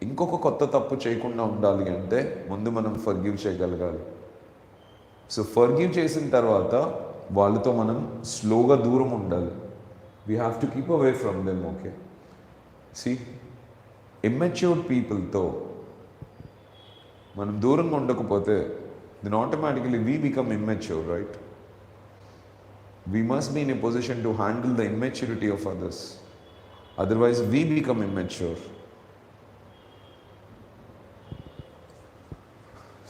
ఇంకొక కొత్త తప్పు చేయకుండా ఉండాలి అంటే ముందు మనం forgive చేయగలగాలి. So forgive చేసిన తర్వాత వాళ్ళతో మనం స్లోగా దూరం ఉండాలి. We have to keep away from them. Okay, see immatured పీపుల్తో మనం దూరంగా ఉండకపోతే then automatically we become immature, right? We must be in a position to handle the immaturity of others. Otherwise, we become immature.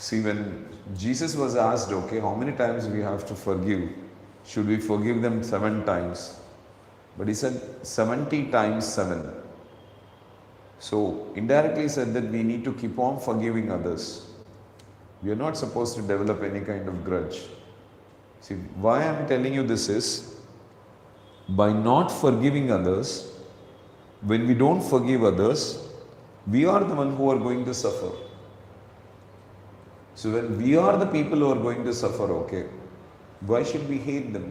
See, when Jesus was asked, okay, how many times we have to forgive? Should we forgive them 7 times? But he said 70 times 7. So, indirectly said that we need to keep on forgiving others. We are not supposed to develop any kind of grudge. See, why I am telling you this is, by not forgiving others, when we don't forgive others, we are the one who are going to suffer. So when we are the people who are going to suffer, okay, why should we hate them?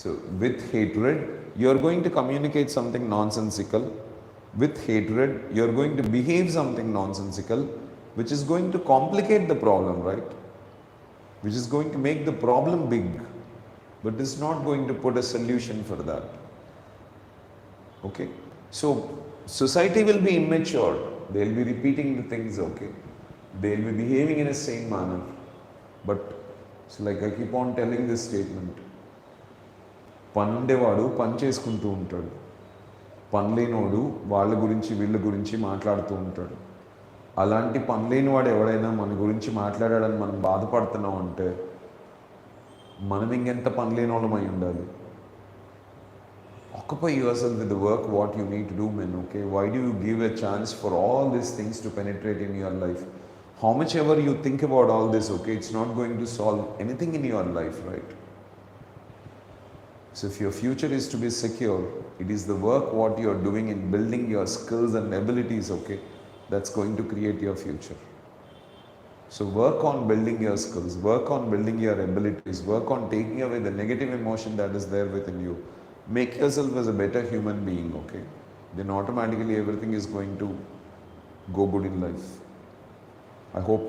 So with hatred, you are going to communicate something nonsensical. With hatred, you are going to behave something nonsensical, which is going to complicate the problem, right? Which is going to make the problem big, but is not going to put a solution for that. Okay, so society will be immature. They will be repeating the things, okay, they will be behaving in a same manner. But so like I keep on telling this statement, పండేవాడు పని చేసుకుంటూ ఉంటాడు, పనిలేనోడు వాళ్ళ గురించి వీళ్ళ గురించి మాట్లాడుతూ ఉంటాడు. అలాంటి పనిలేని వాడు ఎవడైనా మన గురించి మాట్లాడాడని మనం బాధపడుతున్నాం అంటే మనం ఇంకెంత పనిలేని వాళ్ళమై ఉండాలి. Occupy yourself with the work what you need to do, man. Okay, why do you give a chance for all these things to penetrate in your life? How much ever you think about all this, okay, it's not going to solve anything in your life, right? So if your future is to be secure, it is the work what you are doing in building your skills and abilities, okay, that's going to create your future. So work on building your skills, work on building your abilities, work on taking away the negative emotion that is there within you. Make yourself as a better human being, okay? Then automatically everything is going to go good in life. I hope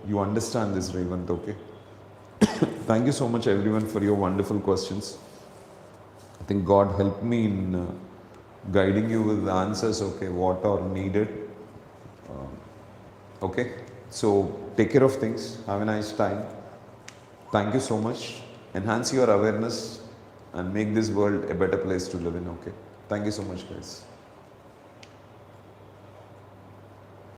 you understand this, Revant, okay? Thank you so much everyone for your wonderful questions. I think God helped me in guiding you with the answers, okay, what are needed. Okay, so take care of things, have a nice time. Thank you so much. Enhance your awareness and make this world a better place to live in, okay? Thank you so much, guys.